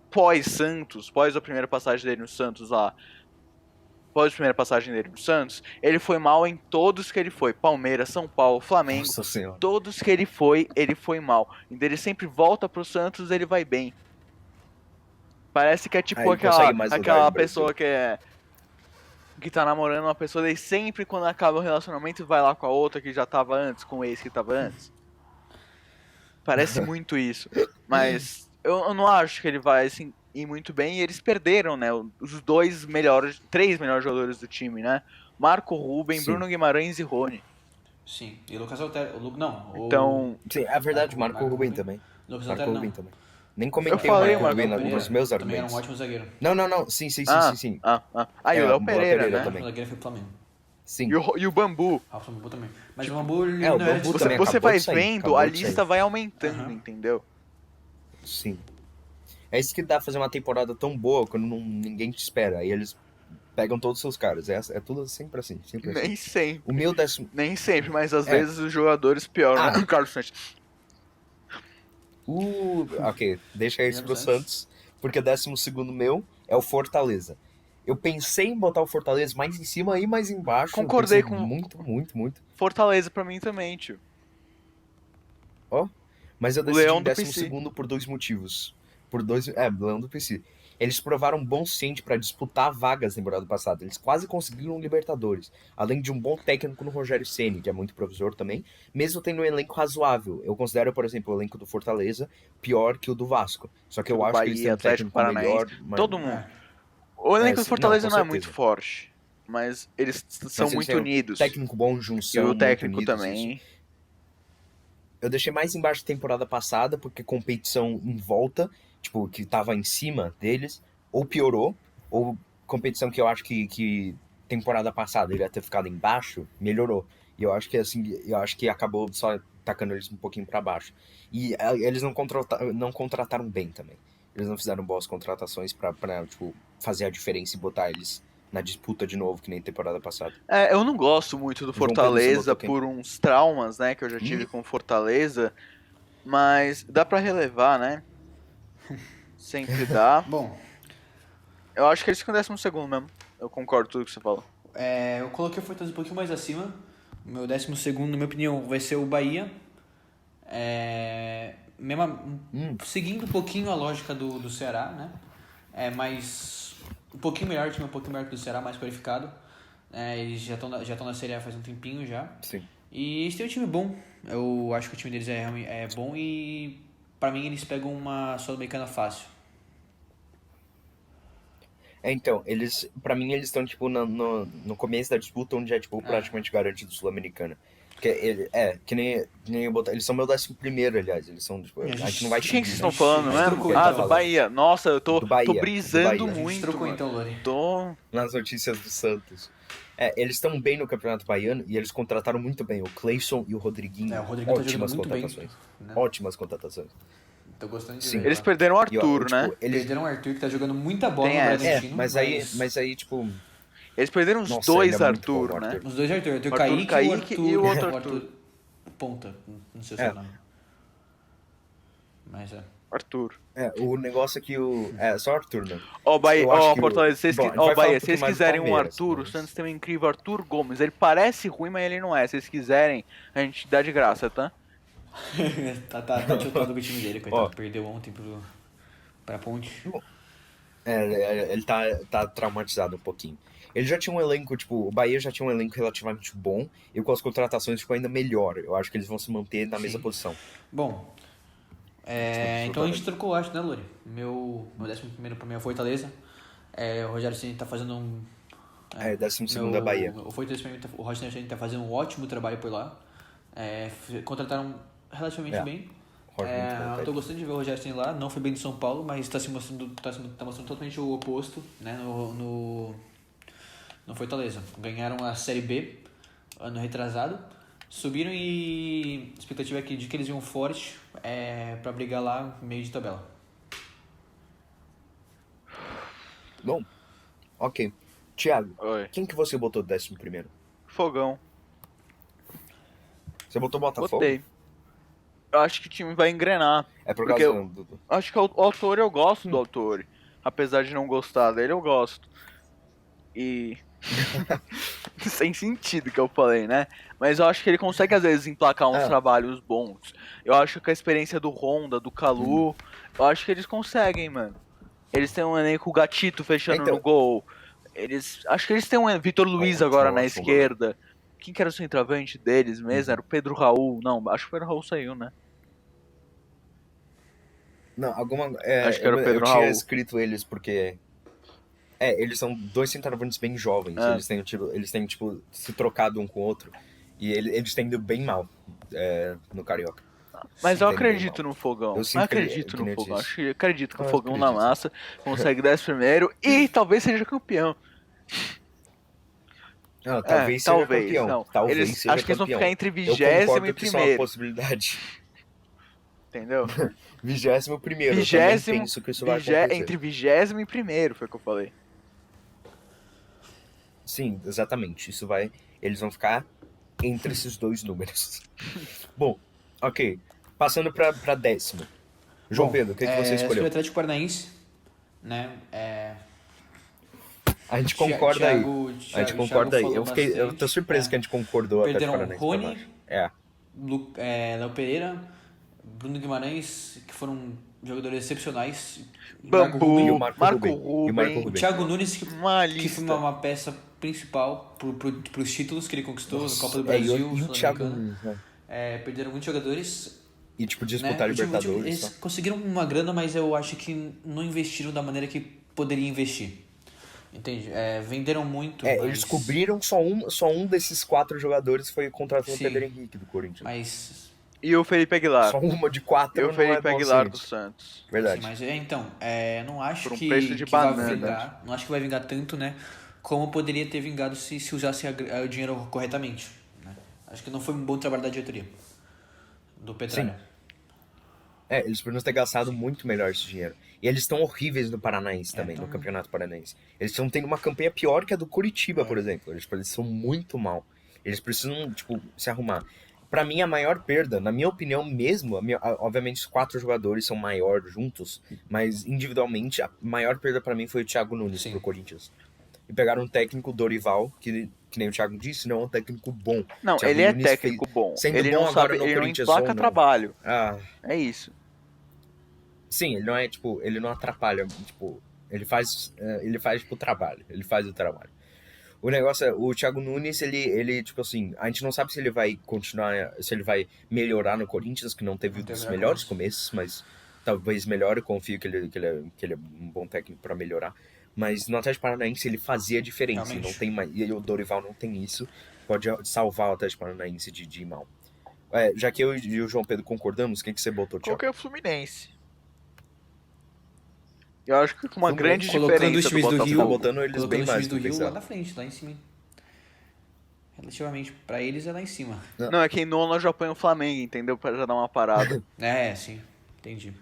pós-Santos, pós a primeira passagem dele no Santos lá, pós a primeira passagem dele no Santos, ele foi mal em todos que ele foi. Palmeiras, São Paulo, Flamengo, Nossa senhora. todos que ele foi mal. Então ele sempre volta pro Santos, ele vai bem. Parece que é tipo Aí consegue mais lugares aquela no Brasil. pessoa que tá namorando uma pessoa e sempre quando acaba o relacionamento vai lá com a outra que já tava antes, com o ex que tava antes. Parece muito isso. Mas eu não acho que ele vai assim, ir muito bem. E eles perderam, né? Os três melhores jogadores do time, né? Marco Ruben, Sim. Bruno Guimarães e Rony. Sim. E Lucas Altero. Não, Então, Sim, é verdade, Marco Marco Ruben Ruben. também. Lucas Marco Altero Ruben não. também. Nem comentei Eu o falei Marco o Ruben Marco nos Pereira, meus também era um argumentos. ótimo zagueiro. Não. Sim. E o Léo o Pereira, Pereira né? O também. ótimo zagueiro foi pro Flamengo. Sim. E o Bambu. Ah, o Bambu também. Mas o Bambu ele o não era Bambu titular. também Você acabou vai de sair, vendo, acabou a de sair. lista vai aumentando, Aham. entendeu? Sim. É isso que dá fazer uma temporada tão boa quando ninguém te espera. Aí eles pegam todos os seus caras. É tudo sempre assim, sempre assim. Nem sempre. O meu décimo... Nem sempre, mas às É. vezes os jogadores pioram, né? Ah. O Carlos Santos. Ok, deixa isso pro Santos. Santos, porque o 12º meu é o Fortaleza. Eu pensei em botar o Fortaleza mais em cima e mais embaixo. Concordei Eu pensei com- muito. Fortaleza pra mim também, tio. Ó, mas eu O decidi Leão em do 12º por dois motivos. Leão do PC. Eles provaram bom suficiente pra disputar vagas na temporada passada. Eles quase conseguiram o Libertadores. Além de um bom técnico no Rogério Ceni, que é muito professor também, mesmo tendo um elenco razoável. Eu considero, por exemplo, o elenco do Fortaleza pior que o do Vasco. Só que eu do acho que eles têm Bahia, um Atlético técnico Paranaense, melhor. Mas... todo mundo. É. O elenco do Sim, Fortaleza com não é muito certeza. forte, mas eles são Mas eles muito têm um unidos. técnico bom, E junção, o muito técnico unidos, isso. também. Eu deixei mais embaixo da temporada passada, porque competição em volta, tipo, que tava em cima deles, ou piorou, ou competição que eu acho que temporada passada ele ia ter ficado embaixo, melhorou. E eu acho que assim, eu acho que acabou só tacando eles um pouquinho pra baixo. E eles não contrataram bem também. Eles não fizeram boas contratações pra tipo, fazer a diferença e botar eles na disputa de novo, que nem temporada passada. É, eu não gosto muito do João Pedro, você Fortaleza botou quem? por uns traumas, né, que eu já tive com o Fortaleza, mas dá pra relevar, né? Sempre dá. Bom, Eu acho que eles ficam em 12º mesmo. Eu concordo com tudo que você falou. eu coloquei o Fortaleza um pouquinho mais acima. O meu 12º, na minha opinião, vai ser o Bahia. Seguindo um pouquinho a lógica do Ceará, né? Mas um pouquinho melhor, o time é um pouquinho melhor que o do Ceará, mais qualificado. Eles já estão na Série A faz um tempinho já. Sim. E eles têm um time bom. Eu acho que o time deles é bom e pra mim eles pegam uma Sul-Americana fácil. Então, pra mim, eles estão, tipo, no começo da disputa, onde é, tipo, praticamente garantido Sul-Americana. Que nem eu botar. Eles são meu 11º, aliás. Eles são, tipo, a gente não vai De quem que vocês seguir, estão falando a gente mesmo? trocou, Ah, então. do Bahia. Nossa, eu tô Do Bahia, do brisando Bahia. A gente muito, trocou mano. então, Lori. Tô... nas notícias do Santos. Eles estão bem no Campeonato Baiano e eles contrataram muito bem o Cleison e o Rodriguinho. O Rodriguinho tá jogando Ótimas muito bem. contratações. Né? Ótimas contratações. Tô gostando de Sim. ver. Eles lá. perderam o E, ó, Arthur, tipo, né? Perderam o Arthur, que tá jogando muita bola Tem no essa. Bragantino. mas aí, tipo... Eles perderam os Nossa, dois ele é muito Arthur, bom, o né? Arthur. Os dois Arthur. Arthur Arthur Kaique, Kaique e o outro Arthur. Ponta. Não sei o É. seu nome. Mas Arthur. o negócio é que o... só o Arthur, né? Ó, Bahia, Eu acho ó, que Fortaleza, vocês Bom, que... a gente vai ó, falar um Bahia, se pouquinho vocês mais do quiserem um Palmeiras, Arthur, o mas- Santos tem um incrível Arthur Gomes. Ele parece ruim, mas ele não é. Se vocês quiserem, a gente dá de graça, tá? tá chutando o time dele, coitado. Ó. Perdeu ontem pra Ponte. Ele tá traumatizado um pouquinho. Ele já tinha um elenco, tipo, o Bahia já tinha um elenco relativamente bom, e com as contratações ficou ainda melhor. Eu acho que eles vão se manter na mesma Sim. posição. Bom, então a gente trocou, acho, né, Lori? Meu 11º pra mim é o Fortaleza. O Rogério Ceni tá fazendo um... 12º da Bahia. O Fortaleza pra mim, o Rogério Ceni tá fazendo um ótimo trabalho por lá. Contrataram relativamente É, bem. Roger muito bom, Eu tô técnico. gostando de ver o Rogério Ceni lá, não foi bem do São Paulo, mas tá mostrando totalmente o oposto, né, no Fortaleza. Ganharam a Série B ano retrasado, subiram e a expectativa é de que eles iam forte pra brigar lá no meio de tabela. Bom, ok. Thiago, Oi. quem que você botou 11º? Fogão. Você botou Botafogo? Botei. Eu acho que o time vai engrenar. É por Porque causa eu do... acho que o autor eu gosto do autor. Apesar de não gostar dele, eu gosto. E. Sem sentido que eu falei, né? Mas eu acho que ele consegue às vezes emplacar uns Ah, trabalhos bons. Eu acho que a experiência do Honda, do Calu, eu acho que eles conseguem, mano. Eles têm um elenco gatito fechando no então... gol. Acho que eles têm um Vitor Luiz agora na Ótimo goleiro. esquerda. Quem que era o centroavante deles mesmo? Era o Pedro Raul. Não, acho que o Pedro Raul saiu, né? Não, Acho que era o eu Pedro tinha Raul. escrito eles porque... eles são dois centroavantes bem jovens. É. Eles têm, tipo, se trocado um com o outro. E eles têm ido bem mal no Carioca. Mas eu Têm ido bem acredito mal. no Fogão. Eu Eu sinto acredito que no nem eu Fogão. disse. Acredito que o Eu Fogão na acredito. massa consegue 10º e talvez seja campeão. Não, talvez seja Talvez. campeão. Não. Talvez seja Acho que eles vão ficar campeão. entre Eu 20º e concordo que isso é uma primeiro. possibilidade. Entendeu? 21º, eu também penso que isso vai acontecer. Entre 20º e primeiro, foi o que eu falei. Sim, exatamente. Eles vão ficar entre esses dois números. Bom, ok. Passando pra 10º. João Bom, Pedro, o que você sobre escolheu? o Atlético Paranaense, né? A gente concorda aí. A gente Thiago concorda aí. falou Eu tô bastante. surpreso que a gente concordou até Perderam Paranaense pra Rony, baixo. É. Léo Pereira, Bruno Guimarães, que foram jogadores excepcionais. Marco Bambu, Ruben, E o Marco Ruben. Rubem, E o Marco o Ruben. Thiago Nunes, uma que foi lista. uma peça principal pros títulos que ele conquistou na Copa do Nossa, Brasil, e o Thiago Sul-Americana. Nunes, né? Perderam muitos jogadores, E, tipo, né? disputar Libertadores. Eles Só. conseguiram uma grana, mas eu acho que não investiram da maneira que poderia investir. Entende? Venderam muito, mas... Eles cobriram só um desses 4 jogadores foi contratado o Sim. Pedro Henrique do Corinthians. Mas... E o Felipe Aguilar. Só uma de 4 E o não é Felipe bom Aguilar assim. do Santos. Verdade. Sim, mas não acho Por um preço de que vai banana. vingar. Não acho que vai vingar tanto, né? Como poderia ter vingado se usasse o dinheiro corretamente. Né? Acho que não foi um bom trabalho da diretoria. Do Petralha. Eles poderiam ter gastado muito melhor esse dinheiro. E eles estão horríveis no Paranaense também, então- no Campeonato Paranaense. Eles estão tendo uma campanha pior que a do Curitiba, por exemplo. Eles são muito mal. Eles precisam, tipo, se arrumar. Pra mim, a maior perda, na minha opinião mesmo, obviamente os 4 jogadores são maiores juntos, mas individualmente a maior perda pra mim foi o Thiago Nunes Sim. pro Corinthians. E pegaram um técnico Dorival, que nem o Thiago disse, não é um técnico bom. Não, Thiago ele é Nunes técnico bom. sendo Ele bom não agora sabe, no ele não Corinthians emplaca ou não. trabalho. Ah, É isso. sim, ele não é, tipo, ele não atrapalha, tipo, ele faz tipo, o trabalho, ele faz o trabalho. O negócio é, o Thiago Nunes, ele, tipo assim, a gente não sabe se ele vai continuar, se ele vai melhorar no Corinthians, que não teve Não teve os melhor melhores começo. começos, mas talvez melhore, eu confio que ele é um bom técnico pra melhorar. Mas no Atlético Paranaense ele fazia a diferença, e Realmente. não tem mais, e o Dorival não tem isso, pode salvar o Atlético Paranaense de ir mal. Já que eu e o João Pedro concordamos, quem que você botou, Thiago? Coloquei o Fluminense. Eu acho que com uma Fluminense. grande Colocando os diferença do times do Botafogo. Rio, Tá botando eles colocando bem os mais times do do que Rio lá pensava. na frente, lá em cima. Relativamente, pra eles é lá em cima. Não, é que em nono eu já põe o Flamengo, entendeu? Pra já dar uma parada. Sim, entendi.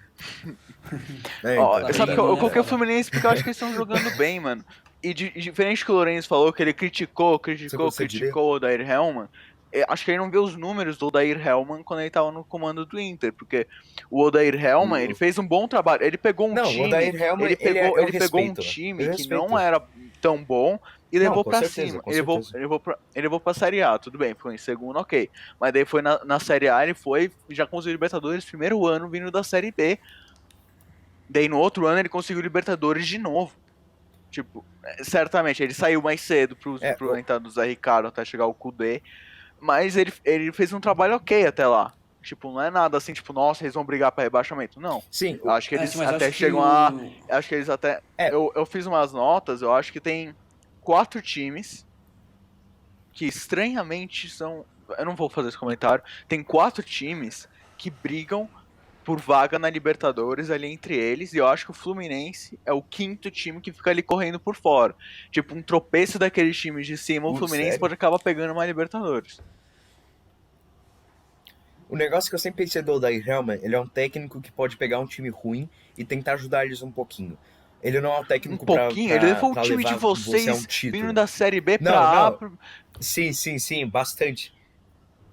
Ó, Então, sabe tá que eu bem, coloquei o né? Fluminense porque eu acho que eles estão jogando bem, mano. E diferente que o Lourenço falou, que ele criticou Você diria? o Odair Hellmann, acho que ele não vê os números do Odair Hellmann quando ele tava no comando do Inter, porque o Odair Hellmann, ele fez um bom trabalho, ele pegou um Não, o time, Odair Hellmann, ele pegou eu um respeito, né? time Eu que respeito. não era tão bom e Não, levou com pra certeza, cima. com Ele levou pra Série A, tudo bem, ficou em segundo, ok. Mas daí foi na Série A, ele foi, já conseguiu Libertadores, primeiro ano vindo da Série B. Daí no outro ano ele conseguiu Libertadores de novo. Tipo, certamente, ele saiu mais cedo pro entrada do Zé Ricardo até chegar o Kudê. Mas ele fez um trabalho ok até lá. Tipo, não é nada assim, tipo, nossa, eles vão brigar pra rebaixamento. Não. Sim, Eu acho que eles sim, mas até acho que chegam a. Acho que eles até. É. Eu fiz umas notas, eu acho que tem 4 times que estranhamente são. Eu não vou fazer esse comentário. Tem 4 times que brigam por vaga na Libertadores ali entre eles, e eu acho que o Fluminense é o quinto time que fica ali correndo por fora. Tipo, um tropeço daqueles times de cima, o Fluminense Sério? pode acabar pegando uma Libertadores. O negócio que eu sempre pensei do Odair Helman, ele é um técnico que pode pegar um time ruim e tentar ajudar eles um pouquinho. Ele não é um Um técnico pouquinho, ele levou o pra time de levar você a um vocês título. vindo da Série B Não, pra A. não. Sim, bastante.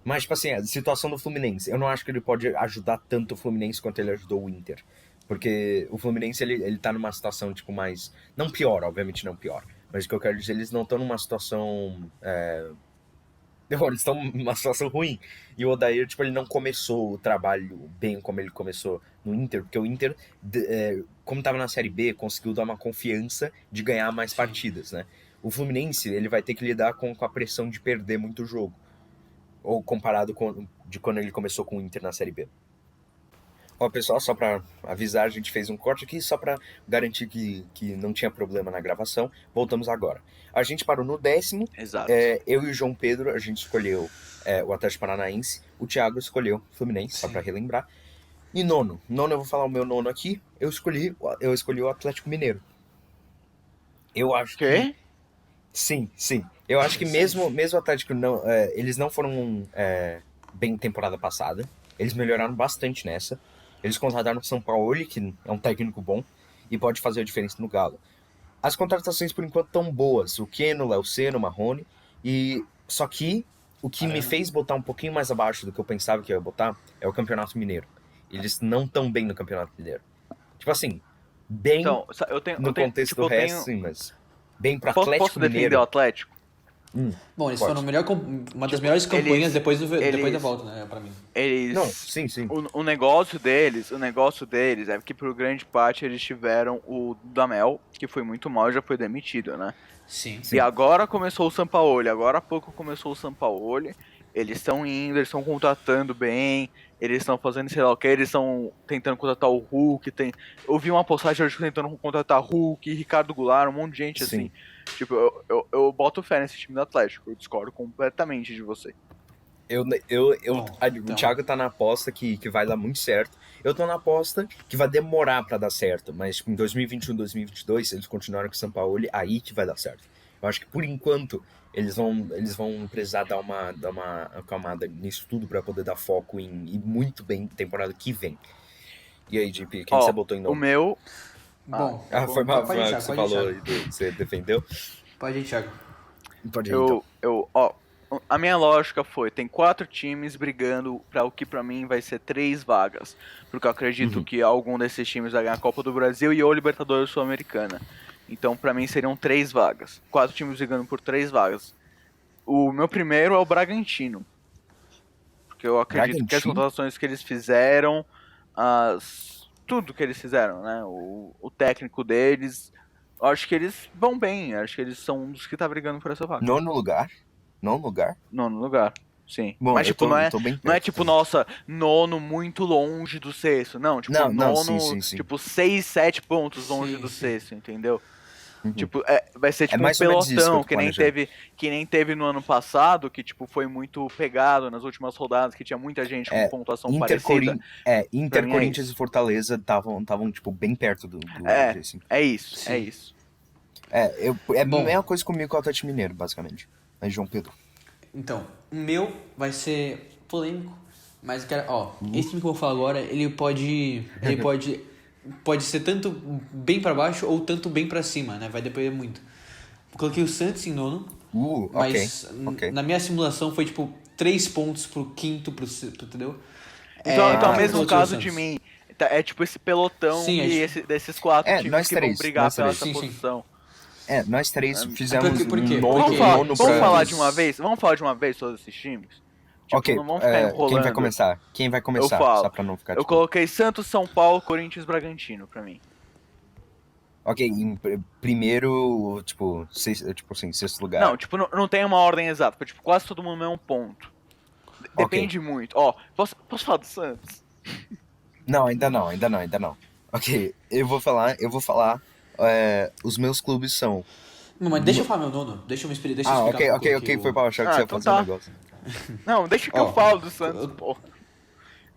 Mas, tipo assim, a situação do Fluminense, eu não acho que ele pode ajudar tanto o Fluminense quanto ele ajudou o Inter. Porque o Fluminense, ele tá numa situação, tipo, mais... Não pior, obviamente não pior. Mas o que eu quero dizer, eles não estão numa situação... Eles estão numa situação ruim. E o Odair, tipo, ele não começou o trabalho bem como ele começou no Inter, porque o Inter, como tava na Série B, conseguiu dar uma confiança de ganhar mais partidas, né? O Fluminense, ele vai ter que lidar com a pressão de perder muito jogo. Ou comparado com de quando ele começou com o Inter na Série B. Ó, pessoal, só pra avisar, a gente fez um corte aqui só pra garantir que não tinha problema na gravação. Voltamos agora. A gente parou no 10º. Exato. Eu e o João Pedro, a gente escolheu o Atlético Paranaense. O Thiago escolheu o Fluminense, só pra relembrar. E nono, eu vou falar o meu nono aqui. Eu escolhi o Atlético Mineiro. Eu acho que... Sim. Eu acho que mesmo o Atlético não... eles não foram bem temporada passada. Eles melhoraram bastante nessa. Eles contrataram o Sampaoli, que é um técnico bom, e pode fazer a diferença no Galo. As contratações, por enquanto, estão boas. O Keno, o Léo Ceno, o Marrone. Só que o que me fez botar um pouquinho mais abaixo do que eu pensava que eu ia botar é o Campeonato Mineiro. Eles não estão bem no Campeonato Mineiro. Tipo assim, bem Então, no contexto do resto, sim, mas bem pro Atlético posso defender Mineiro. o Atlético? Bom, eles Pode. foram uma das melhores campanhas depois da volta, né, pra mim. Eles... Não, sim. O negócio deles é que por grande parte eles tiveram o Dudamel, que foi muito mal e já foi demitido, né? Sim. E agora começou o Sampaoli, agora há pouco começou o Sampaoli. Eles estão indo, eles estão contratando bem, eles estão fazendo sei lá o que, eles estão tentando contratar o Hulk. Eu vi uma postagem hoje tentando contratar Hulk, Ricardo Goulart, um monte de gente Sim. assim. Tipo, eu boto fé nesse time do Atlético, eu discordo completamente de você. O Thiago tá na aposta que vai dar muito certo. Eu tô na aposta que vai demorar pra dar certo, mas tipo, em 2021, 2022, se eles continuarem com o Sampaoli, aí que vai dar certo. Eu acho que por enquanto eles vão precisar dar uma acalmada nisso tudo pra poder dar foco em ir muito bem temporada que vem. E aí, JP, quem você botou em nome? O meu... Bom, Foi mal, pode deixar, você pode falou deixar. e você defendeu? Pode ir, Thiago. Pode ir, então. A minha lógica foi, tem 4 times brigando para o que pra mim vai ser 3 vagas. Porque eu acredito que algum desses times vai ganhar a Copa do Brasil e ou Libertadores Sul-Americana. Então pra mim seriam 3 vagas. 4 times brigando por 3 vagas. O meu primeiro é o Bragantino. Porque eu acredito que as contratações que eles fizeram, tudo que eles fizeram, né? O técnico deles, eu acho que eles vão bem. Eu acho que eles são um dos que tá brigando por essa vaga. Nono lugar? Nono lugar, sim. Bom, mas, tipo, não é perto, tipo, nossa, nono muito longe do sexto. Não, tipo, nono, sim. tipo, 6, 7 pontos longe do sexto, entendeu? Tipo, vai ser tipo mais um ou menos isso pelotão, que eu tô que nem teve no ano passado, que tipo, foi muito pegado nas últimas rodadas, que tinha muita gente com pontuação parecida. Inter, Corinthians e Fortaleza estavam tipo, bem perto do assim. É isso. A mesma coisa comigo com o Atlético Mineiro, basicamente. Mas João Pedro. Então, o meu vai ser polêmico, mas eu quero, esse time que eu vou falar agora, ele pode ser tanto bem pra baixo ou tanto bem pra cima, né? Vai depender muito. Eu coloquei o Santos em nono, mas na minha simulação foi tipo 3 pontos pro quinto, entendeu? Então, mesmo caso de mim, é tipo esse pelotão desses 4 times que vão brigar pela essa posição. Nós 3 fizemos por quê? Vamos falar de uma vez? Vamos falar de uma vez todos esses times? Tipo, não vamos ficar enrolando. Quem vai começar? Eu falo. Só pra não ficar, eu coloquei Santos, São Paulo, Corinthians, Bragantino pra mim. Ok, em primeiro, sexto lugar. Não, tipo, não tem uma ordem exata. Tipo, quase todo mundo é um ponto. Depende muito. Posso falar do Santos? Não, ainda não. Ok, eu vou falar. Os meus clubes são... Não, mas deixa eu falar meu nono. Deixa eu explicar. Ok, foi pra achar que você ia fazer um negócio. Não, deixa que eu falo do Santos, pô.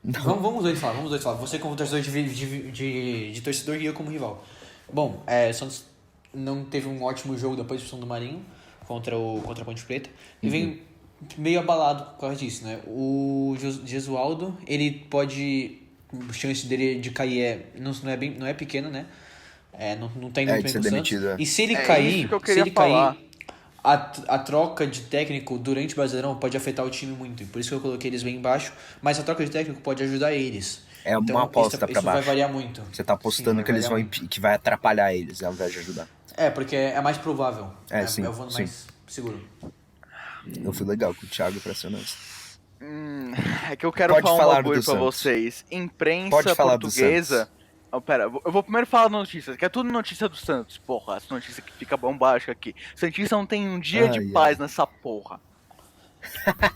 Vamos os dois falar. Você como torcedor de torcedor e eu como rival. Bom, o Santos não teve um ótimo jogo depois da expulsão do Marinho contra a Ponte Preta. E vem meio abalado por causa disso, né? O Gesualdo, ele pode... A chance dele de cair não é pequena, né? Não tá indo De bem ser com o Santos. demitido, é. E se ele É cair, isso que eu se queria ele falar. cair, a troca de técnico durante o Brasileirão pode afetar o time muito. E por isso que eu coloquei eles bem embaixo. Mas a troca de técnico pode ajudar eles. É uma Então, aposta pra isso vai baixo. variar muito. Você tá apostando Sim, que eles variar vão muito. que vai atrapalhar eles, ao invés de ajudar. Porque é mais provável. Sim, Eu vou no sim. mais seguro. Eu fui legal com o Thiago pra ser honesto. É que eu quero Pode falar um falar bagulho do pra Santos. vocês. Imprensa Pode falar do portuguesa. Santos. Pera, eu vou primeiro falar notícias, que é tudo notícia do Santos. Porra, essa notícia que fica bombástica aqui. Santista não tem um dia de Ai, paz nessa porra.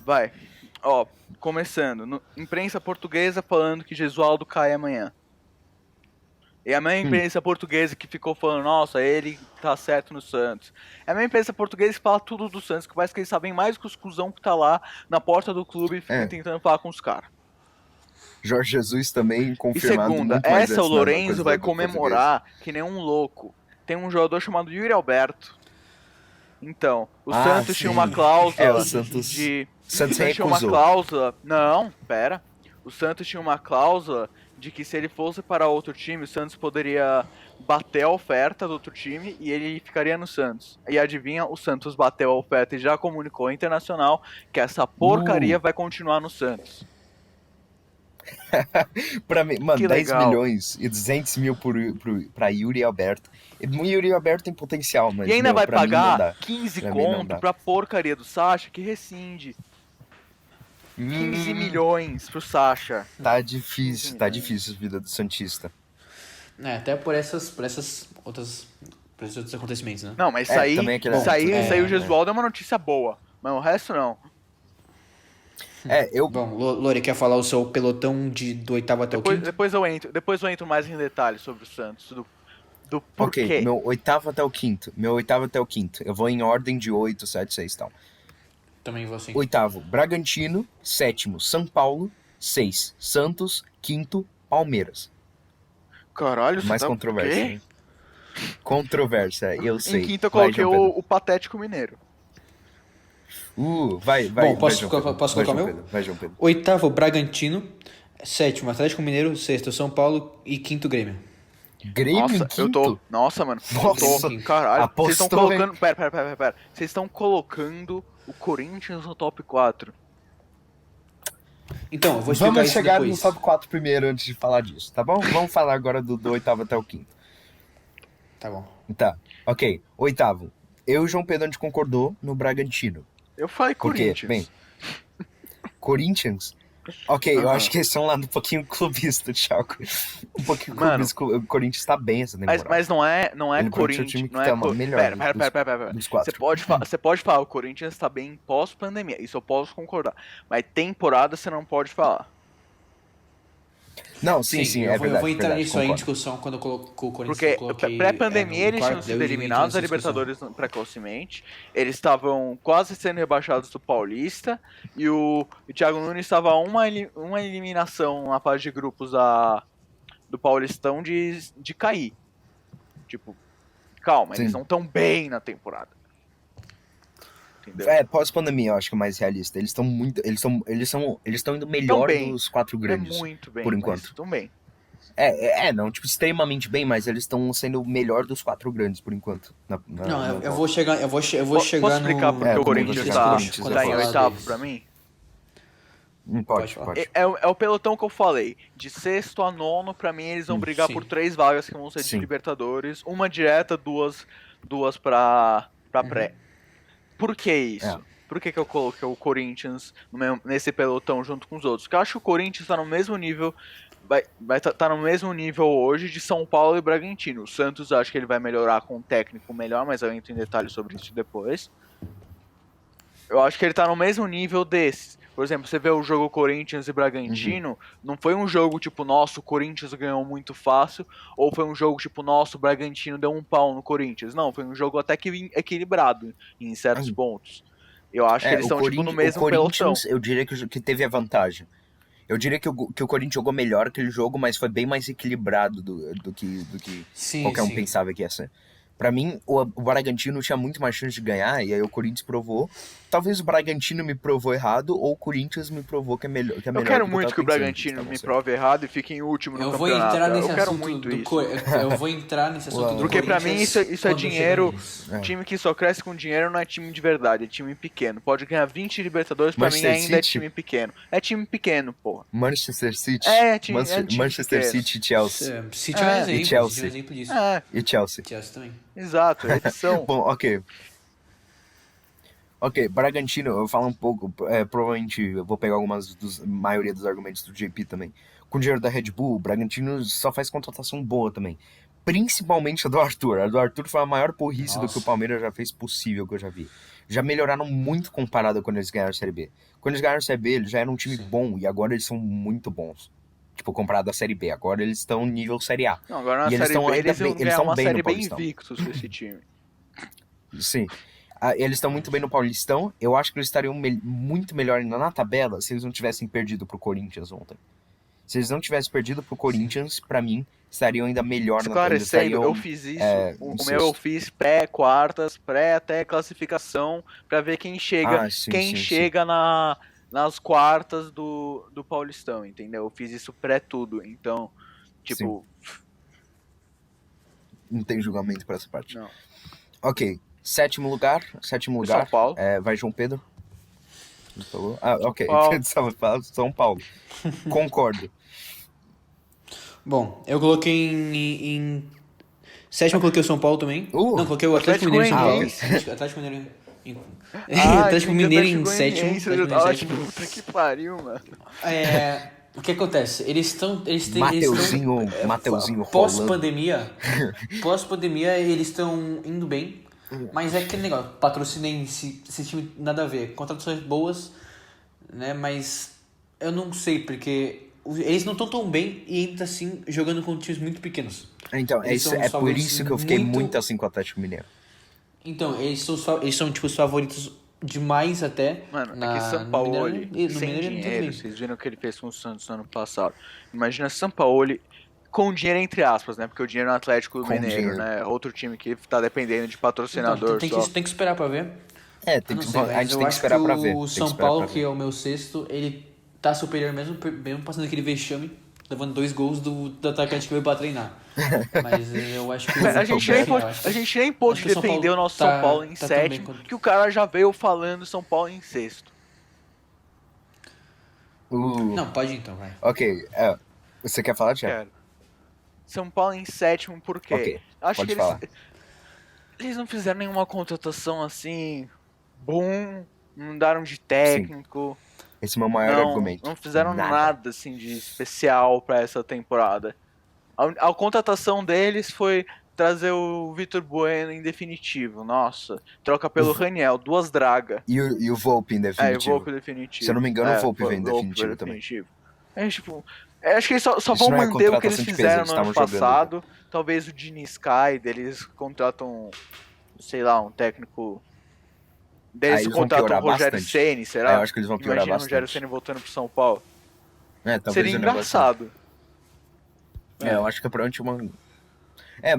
Vai. Ó, começando. Imprensa portuguesa falando que Gesualdo cai amanhã. E a minha imprensa portuguesa que ficou falando, nossa, ele tá certo no Santos. É a minha imprensa portuguesa que fala tudo do Santos, que parece que eles sabem mais que os cuzão que tá lá na porta do clube e ficam tentando falar com os caras. Jorge Jesus também E confirmado segunda, muito mais essa o antes na Lorenzo coisa vai do comemorar que nem um louco. Tem um jogador chamado Yuri Alberto. Então, o Santos tinha uma sim. cláusula O Santos. de... Santos O Santos tinha uma recusou. cláusula... Não, pera. O Santos tinha uma cláusula de que se ele fosse para outro time, o Santos poderia bater a oferta do outro time e ele ficaria no Santos. E adivinha, o Santos bateu a oferta e já comunicou ao Internacional que essa porcaria vai continuar no Santos. Pra mim, mano, Que 10 legal. milhões e 200 mil pra Yuri Alberto. O Yuri Alberto tem potencial, mas E ainda vai pra mim não pagar dá. 15 Pra mim não conto dá. pra porcaria do Sacha que rescinde. 15 milhões pro Sacha. Tá difícil a vida do Santista. Até por esses outros acontecimentos, né? Não, mas também aquele sair o Gesualdo é uma notícia boa. Mas o resto não. Bom, Lore, quer falar o seu pelotão do oitavo até o quinto? Depois eu entro mais em detalhes sobre o Santos. Do porquê. Ok, meu oitavo até o quinto. Eu vou em ordem de 8, 7, 6 e tal. Também vou assim. Oitavo, Bragantino. Sétimo, São Paulo. 6, Santos. Quinto, Palmeiras. Caralho, você Mais tá... controvérsia. Quê? Hein? Controvérsia, eu sei. Em quinto eu Vai, coloquei João Pedro. o Patético Mineiro. Vai. Bom, posso João Pedro. colocar Vai, o João meu? Pedro. Vai, João Pedro. Oitavo, Bragantino. Sétimo, Atlético Mineiro. Sexto, São Paulo. E quinto, Grêmio. Grêmio Nossa, em quinto? eu tô... Nossa, mano. Nossa, eu tô... Caralho. apostou, Vocês estão colocando... Pera. Vocês estão colocando o Corinthians no top 4. Então, eu vou explicar Vamos isso chegar depois. no top 4 primeiro antes de falar disso, tá bom? Vamos falar agora do oitavo até o quinto. Tá bom. Tá, ok. Oitavo. Eu e o João Pedro a gente concordou no Bragantino. Eu falei Por quê? Corinthians. Bem, Corinthians? Ok, eu acho que eles são lá um pouquinho clubista, Thiago. Um pouquinho Mano, clubista. O Corinthians tá bem essa temporada. Mas não é Ele pode ser o Corinthians. time que Não tá é melhor Pera. dos quatro. Você pode falar, o Corinthians tá bem pós-pandemia. Isso eu posso concordar. Mas temporada você não pode falar. Não, sim, eu é vou, verdade. eu vou entrar verdade, nisso aí em concordo. discussão quando eu coloco o Corinthians. Porque eu coloquei, pré-pandemia no eles quarto, tinham sido eu e eliminados da nessa discussão. Libertadores precocemente. Eles estavam quase sendo rebaixados do Paulista. E o Thiago Nunes estava a uma eliminação na fase de grupos do Paulistão de cair. Tipo, calma, eles Sim. não estão bem na temporada. Entendeu? Pós-pandemia eu acho que é mais realista. Eles estão muito. Eles estão indo melhor bem. dos quatro grandes. Muito bem, por enquanto. Estão bem. Não, tipo, extremamente bem, mas eles estão sendo o melhor dos quatro grandes, por enquanto. Não, eu vou chegar Posso no... explicar porque o Corinthians tá quando eu em falar oitavo deles. pra mim? Pode. É o pelotão que eu falei. De sexto a nono, pra mim, eles vão brigar sim. por 3 vagas que vão ser de Sim. Libertadores. Uma direta, duas pra pré. Por que isso? Por que eu coloquei o Corinthians nesse pelotão junto com os outros? Porque eu acho que o Corinthians tá no mesmo nível. Vai tá no mesmo nível hoje de São Paulo e Bragantino. O Santos eu acho que ele vai melhorar com um técnico melhor, mas eu entro em detalhes sobre isso depois. Eu acho que ele tá no mesmo nível desses. Por exemplo, você vê o jogo Corinthians e Bragantino, não foi um jogo tipo, nossa, o Corinthians ganhou muito fácil, ou foi um jogo tipo, nossa, o Bragantino deu um pau no Corinthians. Não, foi um jogo até que equilibrado em certos pontos. Eu acho que eles estão tipo, no mesmo pelotão. Eu diria que teve a vantagem. Eu diria que o Corinthians jogou melhor aquele jogo, mas foi bem mais equilibrado do que Sim, qualquer um sim. pensava que ia ser. Pra mim, o Bragantino tinha muito mais chance de ganhar, e aí o Corinthians provou. Talvez o Bragantino me provou errado, ou o Corinthians me provou que é Eu melhor quero do que eu muito tava que o pensando que eles Bragantino estavam me sendo. prove errado e fique em último no Eu vou campeonato. entrar nesse Eu quero assunto muito do isso. eu vou entrar nesse assunto do Porque pra mim Corinthians isso é quando chegar dinheiro. nisso. É. Time que só cresce com dinheiro não é time de verdade, é time pequeno. Pode ganhar 20 Libertadores, pra mim Manchester ainda é City? time pequeno. É time pequeno, porra. Manchester City, É time Manchester pequeno. City e Chelsea. City é um É, E exemplo, City é um Chelsea. exemplo disso. é, E Chelsea. Chelsea também. exato, eles são. Bom, ok. Ok, Bragantino, eu vou falar um pouco, provavelmente eu vou pegar maioria dos argumentos do JP também. Com o dinheiro da Red Bull, o Bragantino só faz contratação boa também. Principalmente a do Arthur. A do Arthur foi a maior burrice do que o Nossa. Palmeiras já fez possível que eu já vi. Já melhoraram muito comparado quando eles ganharam a Série B. Quando eles ganharam a Série B, eles já eram um time Sim. bom e agora eles são muito bons. Tipo, comparado à Série B. Agora eles estão nível Série A. Não, agora na E eles Série estão B ainda eles bem, vão eles ganhar estão uma bem no Série B Paulistão. invictos com esse time. Sim. Eles estão muito bem no Paulistão. Eu acho que eles estariam muito melhor ainda na tabela se eles não tivessem perdido pro Corinthians ontem. Se eles não tivessem perdido pro Corinthians, pra mim, estariam ainda melhor eles Esclarecendo, estariam eu fiz isso. em O meu eu sexto. fiz pré-quartas, pré até classificação, pra ver quem chega, Ah, sim. nas quartas do Paulistão, entendeu? Eu fiz isso pré tudo. Então, tipo, Não tem julgamento pra essa parte. não. Ok. Sétimo lugar. São Paulo. Vai João Pedro. Não falou? Ah, ok. Paulo. São Paulo. Concordo. Bom, eu coloquei em sétimo, eu coloquei o São Paulo também. Não, coloquei o Atlético Mineiro em São Paulo. Goianiense. Atlético Mineiro em... Ah, Atlético Mineiro em Goianiense, sétimo. Eu Atlético tava Mineiro em tipo, sétimo. puta que pariu, mano. O que acontece? Eles estão Mateuzinho rolando. pós-pandemia eles estão indo bem, mas é aquele negócio, patrocinem esse time nada a ver, contratações boas, né? Mas eu não sei porque eles não estão tão bem e ainda assim jogando com times muito pequenos. Então, Eles são os por favoritos isso que eu fiquei muito- muito assim com o Atlético Mineiro. Então eles são tipo os favoritos demais até. Mano, na, é que São no Paulo, Mineirão, e no sem Mineiro, tudo dinheiro, bem. vocês viram o que ele fez com o Santos no ano passado. Imagina São Paulo com dinheiro entre aspas, né? Porque o dinheiro é no Atlético Com Mineiro, dinheiro. né? Outro time que tá dependendo de Então, patrocinador tem só. que esperar pra ver. É, Eu não sei, a mas gente eu tem que acho esperar que pra ver. o São Paulo, que é o meu sexto, ele tá superior mesmo passando aquele vexame, levando 2 gols do atacante que veio pra treinar. Mas eu acho que A gente nem pôde acho que o São defender Paulo o nosso tá- São Paulo em tá tão bem sétimo, quanto- que o cara já veio falando São Paulo em sexto. Não, pode ir então, vai. Ok, você quer falar, Thiago? Cara, São Paulo em sétimo por quê? Ok, Acho pode que falar. eles não fizeram nenhuma contratação assim, bom, não mudaram de técnico. Esse é o meu maior argumento. Não fizeram nada assim de especial pra essa temporada. A contratação deles foi trazer o Vitor Bueno em definitivo. Nossa, troca pelo Raniel, 2 draga. E o Volpe em O definitivo. Volpe definitivo. Se eu não me engano, o Volpe foi vem em Volpe definitivo foi também. Tipo, acho que eles só Isso vão não é manter o que eles contratação de peso, fizeram eles no ano estavam jogando. passado. Talvez o Dini Sky, eles contratam, sei lá, um técnico. Deles Eles vão contratam o piorar Rogério bastante. Ceni, será? Eu acho que eles vão piorar Imagina o Rogério bastante. Ceni voltando pro São Paulo. Talvez Seria o negócio- engraçado. eu acho que é provavelmente uma...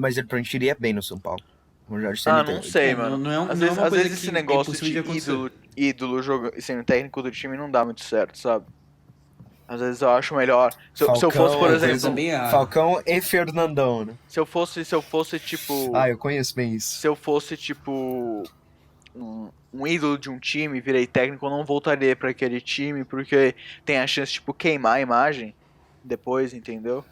mas ele provavelmente iria bem no São Paulo. O Rogério Ceni Não sei, mano. não é uma Às coisa vezes que esse é negócio impossível de de acontecer. ídolo sendo técnico do time não dá muito certo, sabe? Às vezes eu acho melhor. Se eu Falcão, fosse, por é, exemplo, também é- Falcão e Fernandão, né? se eu fosse tipo, Eu conheço bem isso. se eu fosse tipo um ídolo de um time, virei técnico, eu não voltaria pra aquele time porque tem a chance tipo queimar a imagem depois, entendeu?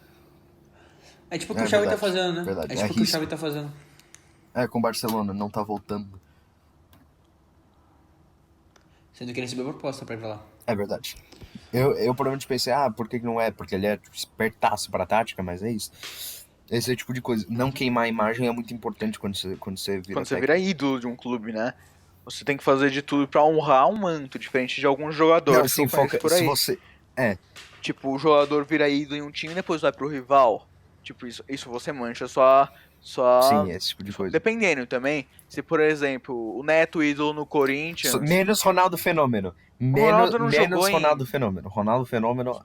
É tipo o que É o Xavi tá verdade, fazendo, né? verdade. É É tipo o que o risco. Xavi tá fazendo. Com o Barcelona, não tá voltando. Sendo que ele recebeu proposta pra ir pra lá. É verdade. Eu provavelmente pensei, por que não é? Porque ele é tipo, espertaço pra tática, mas é isso. Esse é o tipo de coisa. Não queimar a imagem é muito importante quando você vira Quando você técnico. vira ídolo de um clube, né? Você tem que fazer de tudo pra honrar um manto, diferente de alguns jogadores Não, que assim, eu conheço por aí. se você... Tipo, o jogador vira ídolo em um time e depois vai pro rival. Tipo, isso você mancha sua Sim, esse tipo de coisa. Dependendo também. Se, por exemplo, o Neto ídolo no Corinthians... Menos Ronaldo Fenômeno. Ronaldo não Menos jogou em- Ronaldo Fenômeno. Ronaldo Fenômeno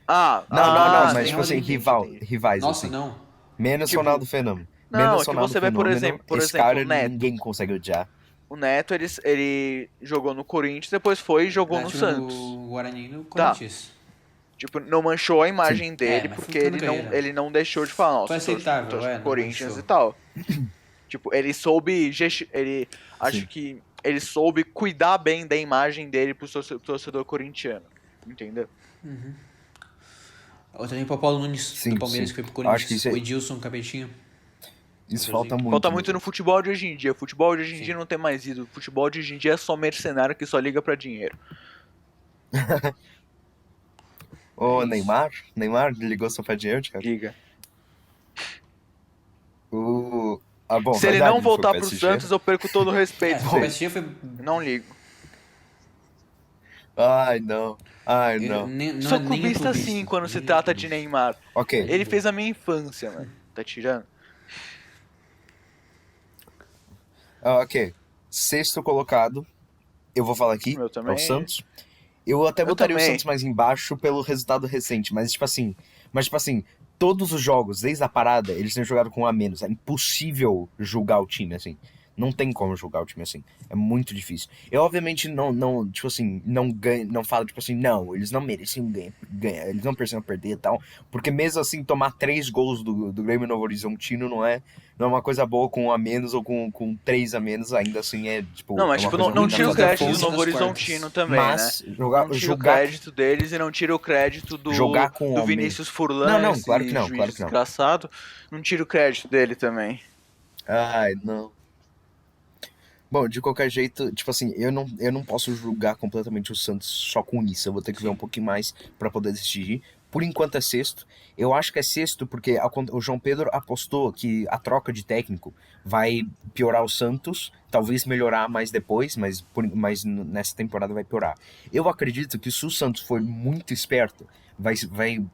Não, você mas tem tipo assim, razão. rivais, Nossa, assim. não. Menos Tipo, Ronaldo Fenômeno. não, Menos é que Ronaldo você vê, por Fenômeno, esse exemplo, cara o Neto. ninguém consegue odiar. O Neto, ele jogou no Corinthians, depois foi e jogou no Neto Santos. no Guarani e no Tá. Corinthians. Tipo, não manchou a Sim. imagem dele Mas foi porque ficando carreira. ele não deixou de falar, Foi nossa, aceitável, torço pro não Corinthians manchou. e tal. Tipo, ele soube, acho Sim. que ele soube cuidar bem da imagem dele pro torcedor corintiano, entendeu? Ou também o Paulo Nunes, do Sim, Palmeiras, sim. que foi pro Eu acho que Corinthians. O Edilson, Capetinho. isso Outro falta exemplo. Falta muito. muito no futebol de hoje em dia. Futebol de hoje em dia Sim. não tem mais ídolo. Futebol de hoje em dia é só mercenário que só liga pra dinheiro. Ô, É isso. Neymar ligou só pra dinheiro, cara. Liga. Bom, Se ele verdade, não ele foi voltar pro pro PSG. Santos, eu perco todo o respeito O dele. PSG foi. Não ligo. Ai, não. Não Sou é nem clubista sim quando se trata de Neymar. Ok, Ele fez a minha infância, mano. Tá tirando? ok. Sexto colocado, eu vou falar aqui, Eu é o também. Santos. Eu até Eu botaria o também. Santos mais embaixo pelo resultado recente, mas tipo assim, todos os jogos, desde a parada, eles têm jogado com um a menos. É impossível julgar o time assim. Não tem como julgar o time assim. É muito difícil. Eu obviamente não tipo assim, não ganho, não falo tipo assim, não, eles não mereciam ganhar, eles não precisam perder e tal, porque mesmo assim tomar 3 gols do Grêmio Novo Horizontino não é uma coisa boa com um a menos ou com 3 a menos, ainda assim é tipo, Não, mas é uma tipo, coisa não ruim na tira o fase da crédito do força frente, Novo das Horizontino quartas. também, né? mas Não tira o crédito deles e não tira o crédito jogar com do homem. Vinícius Furlan, Não, claro que esse não, juiz claro que não. desgraçado. Não tira o crédito dele também. Ai, não. Bom, de qualquer jeito, tipo assim, eu não posso julgar completamente o Santos só com isso. Eu vou ter que ver um Sim. pouquinho mais pra poder decidir. Por enquanto é sexto. Eu acho que é sexto porque o João Pedro apostou que a troca de técnico vai piorar o Santos, talvez melhorar mais depois, mas nessa temporada vai piorar. Eu acredito que se o Santos for muito esperto, vai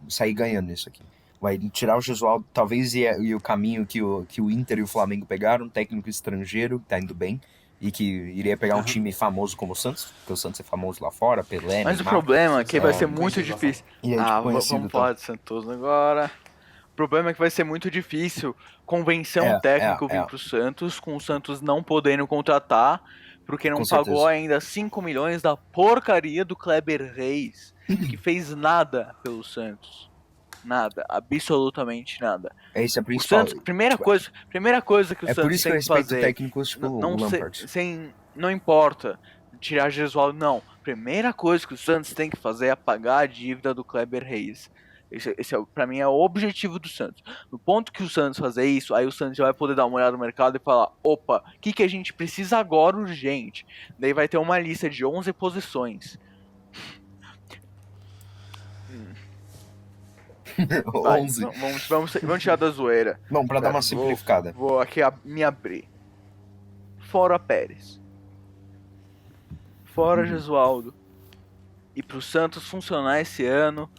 sair ganhando isso aqui. Vai tirar o Jesualdo, talvez e o caminho que o Inter e o Flamengo pegaram, um técnico estrangeiro, que tá indo bem, e que iria pegar um Aham. time famoso como o Santos, porque o Santos é famoso lá fora, Pelé, Mas o Neymar, problema é Santos que vai é ser bem muito conhecido lá fora. difícil. e é tipo Vamos conhecido, então. falar de Santos agora. O problema é que vai ser muito difícil convencer um técnico a vir pro Santos, com o Santos não podendo contratar, porque não Com pagou certeza. ainda 5 milhões da porcaria do Kleber Reis, que fez nada pelo Santos. Nada, absolutamente nada. Esse é o O principal. Santos, Tipo, primeira coisa que o é por Santos isso que eu tem que respeito fazer, técnicos tipo não, o Lampard. não importa tirar Jesualdo, não. Primeira coisa que o Santos tem que fazer é pagar a dívida do Kleber Reis. Esse pra mim é o objetivo do Santos. No ponto que o Santos fazer isso, aí o Santos já vai poder dar uma olhada no mercado e falar: opa, o que a gente precisa agora urgente? Daí vai ter uma lista de 11 posições. Vai, 11. vamos tirar da zoeira. Bom, pra dar Pera, uma simplificada. vou aqui me abrir. Fora Pérez. Fora Jesualdo. E pro Santos funcionar esse ano,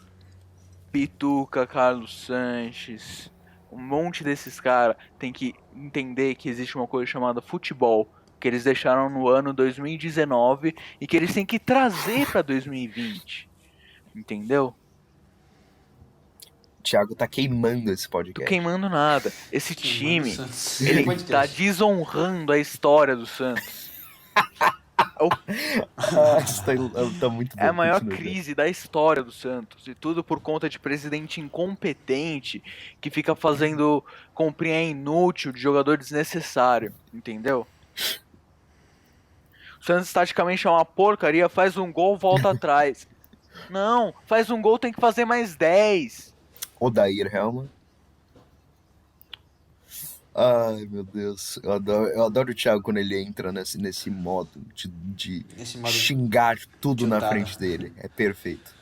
Pituca, Carlos Sanches, um monte desses caras tem que entender que existe uma coisa chamada futebol, que eles deixaram no ano 2019 e que eles têm que trazer pra 2020. Entendeu? O Thiago tá queimando esse Tô podcast. queimando nada. Esse Queimando o time, Santos. ele Podcast. tá desonrando a história do Santos. Isso tá muito bom. É a maior continua, Thiago. crise da história do Santos. E tudo por conta de presidente incompetente que fica fazendo comprinha inútil de jogador desnecessário. Entendeu? O Santos taticamente é uma porcaria, faz um gol, volta atrás. Não, faz um gol, tem que fazer mais 10. Odair Helman. Ai, meu Deus. Eu adoro o Thiago quando ele entra nesse modo de Nesse modo xingar tudo na tiltado. frente dele. É perfeito.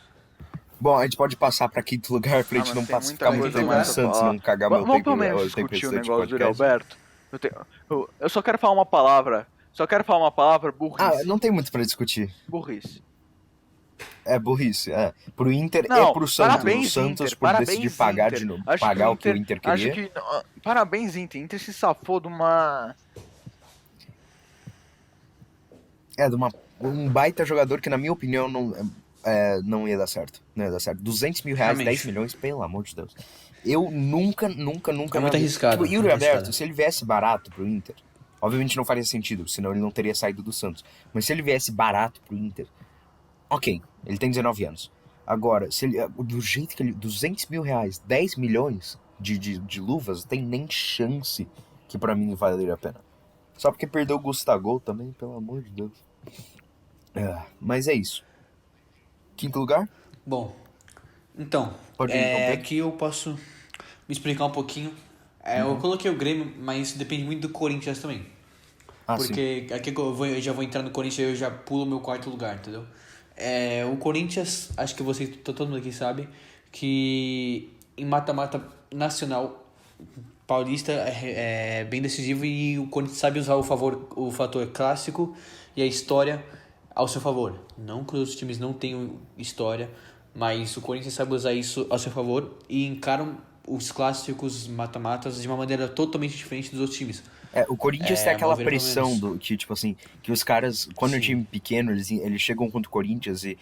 Bom, a gente pode passar pra quinto lugar pra gente mas não tem muita ficar muito coisa tempo no mais pra Santos, falar. não cagar meu Vamos tempo, pelo menos o tempo discutir o restante do negócio do Yuri podcast. Alberto. Eu só quero falar uma palavra. Só quero falar uma palavra, burrice. Não tem muito pra discutir. Burrice. É burrice, Pro Inter Não, e pro Santos. parabéns, O Santos Inter, por parabéns, decidir pagar, Inter. de novo, Acho pagar o que o Inter, Inter acho queria. que parabéns, Inter. Inter se safou de uma De um baita jogador que, na minha opinião, Não ia dar certo. Não ia dar certo. 200 mil reais, Realmente. 10 milhões, pelo amor de Deus. Eu nunca É na muito vida. arriscado. Tipo, Yuri Muito Alberto, arriscado. se ele viesse barato pro Inter, obviamente não faria sentido, senão ele não teria saído do Santos. Mas se ele viesse barato pro Inter, ok, ele tem 19 anos. Agora, se ele, do jeito que ele. 200 mil reais, 10 milhões de luvas, tem nem chance que pra mim valeria a pena. Só porque perdeu o Gustavo também, pelo amor de Deus. Mas é isso. Quinto lugar? Bom, então, Pode ir, João Pedro. aqui eu posso me explicar um pouquinho. Eu coloquei o Grêmio, mas depende muito do Corinthians também. Sim. Porque aqui eu já vou entrar no Corinthians e eu já pulo o meu quarto lugar, entendeu? O Corinthians, acho que vocês, todo mundo aqui sabe, que em mata-mata nacional, paulista é bem decisivo e o Corinthians sabe usar o fator clássico e a história ao seu favor. Não que os times não tenham história, mas o Corinthians sabe usar isso ao seu favor e encaram os clássicos mata-matas de uma maneira totalmente diferente dos outros times. O Corinthians tem A meu aquela ver, pelo pressão menos. do que, tipo assim, que os caras, quando é um Sim. time pequeno, eles chegam contra o Corinthians e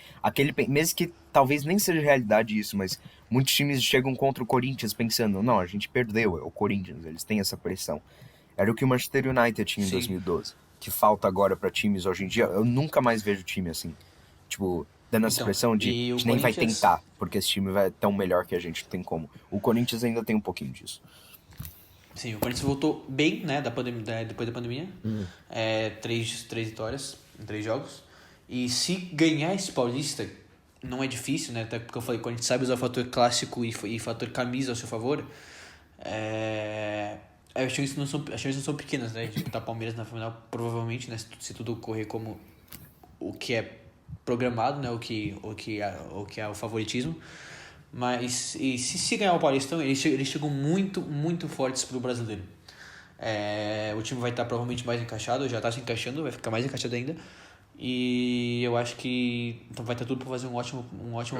mesmo que talvez nem seja realidade isso, mas muitos times chegam contra o Corinthians pensando, não, a gente perdeu, é o Corinthians, eles têm essa pressão. Era o que o Manchester United tinha em Sim. 2012, que falta agora pra times hoje em dia. Eu nunca mais vejo time assim, tipo, dando essa Então, pressão de e a o gente nem vai Corinthians. tentar, porque esse time vai tão melhor que a gente tem como. O Corinthians ainda tem um pouquinho disso. Sim, o Corinthians voltou bem, né, depois da pandemia. Três vitórias em 3 jogos. E se ganhar esse Paulista, não é difícil, né? Até porque eu falei, quando a gente sabe usar o fator clássico e fator camisa ao seu favor, as chances não são pequenas, né? De botar Palmeiras na final, provavelmente, né? Se tudo correr como o que é programado, né? O que é o favoritismo. Mas e se ganhar o Paulistão, eles chegam muito, muito fortes pro brasileiro. O time vai estar provavelmente mais encaixado, já está se encaixando, vai ficar mais encaixado ainda. E eu acho que então vai ter tudo para fazer um ótimo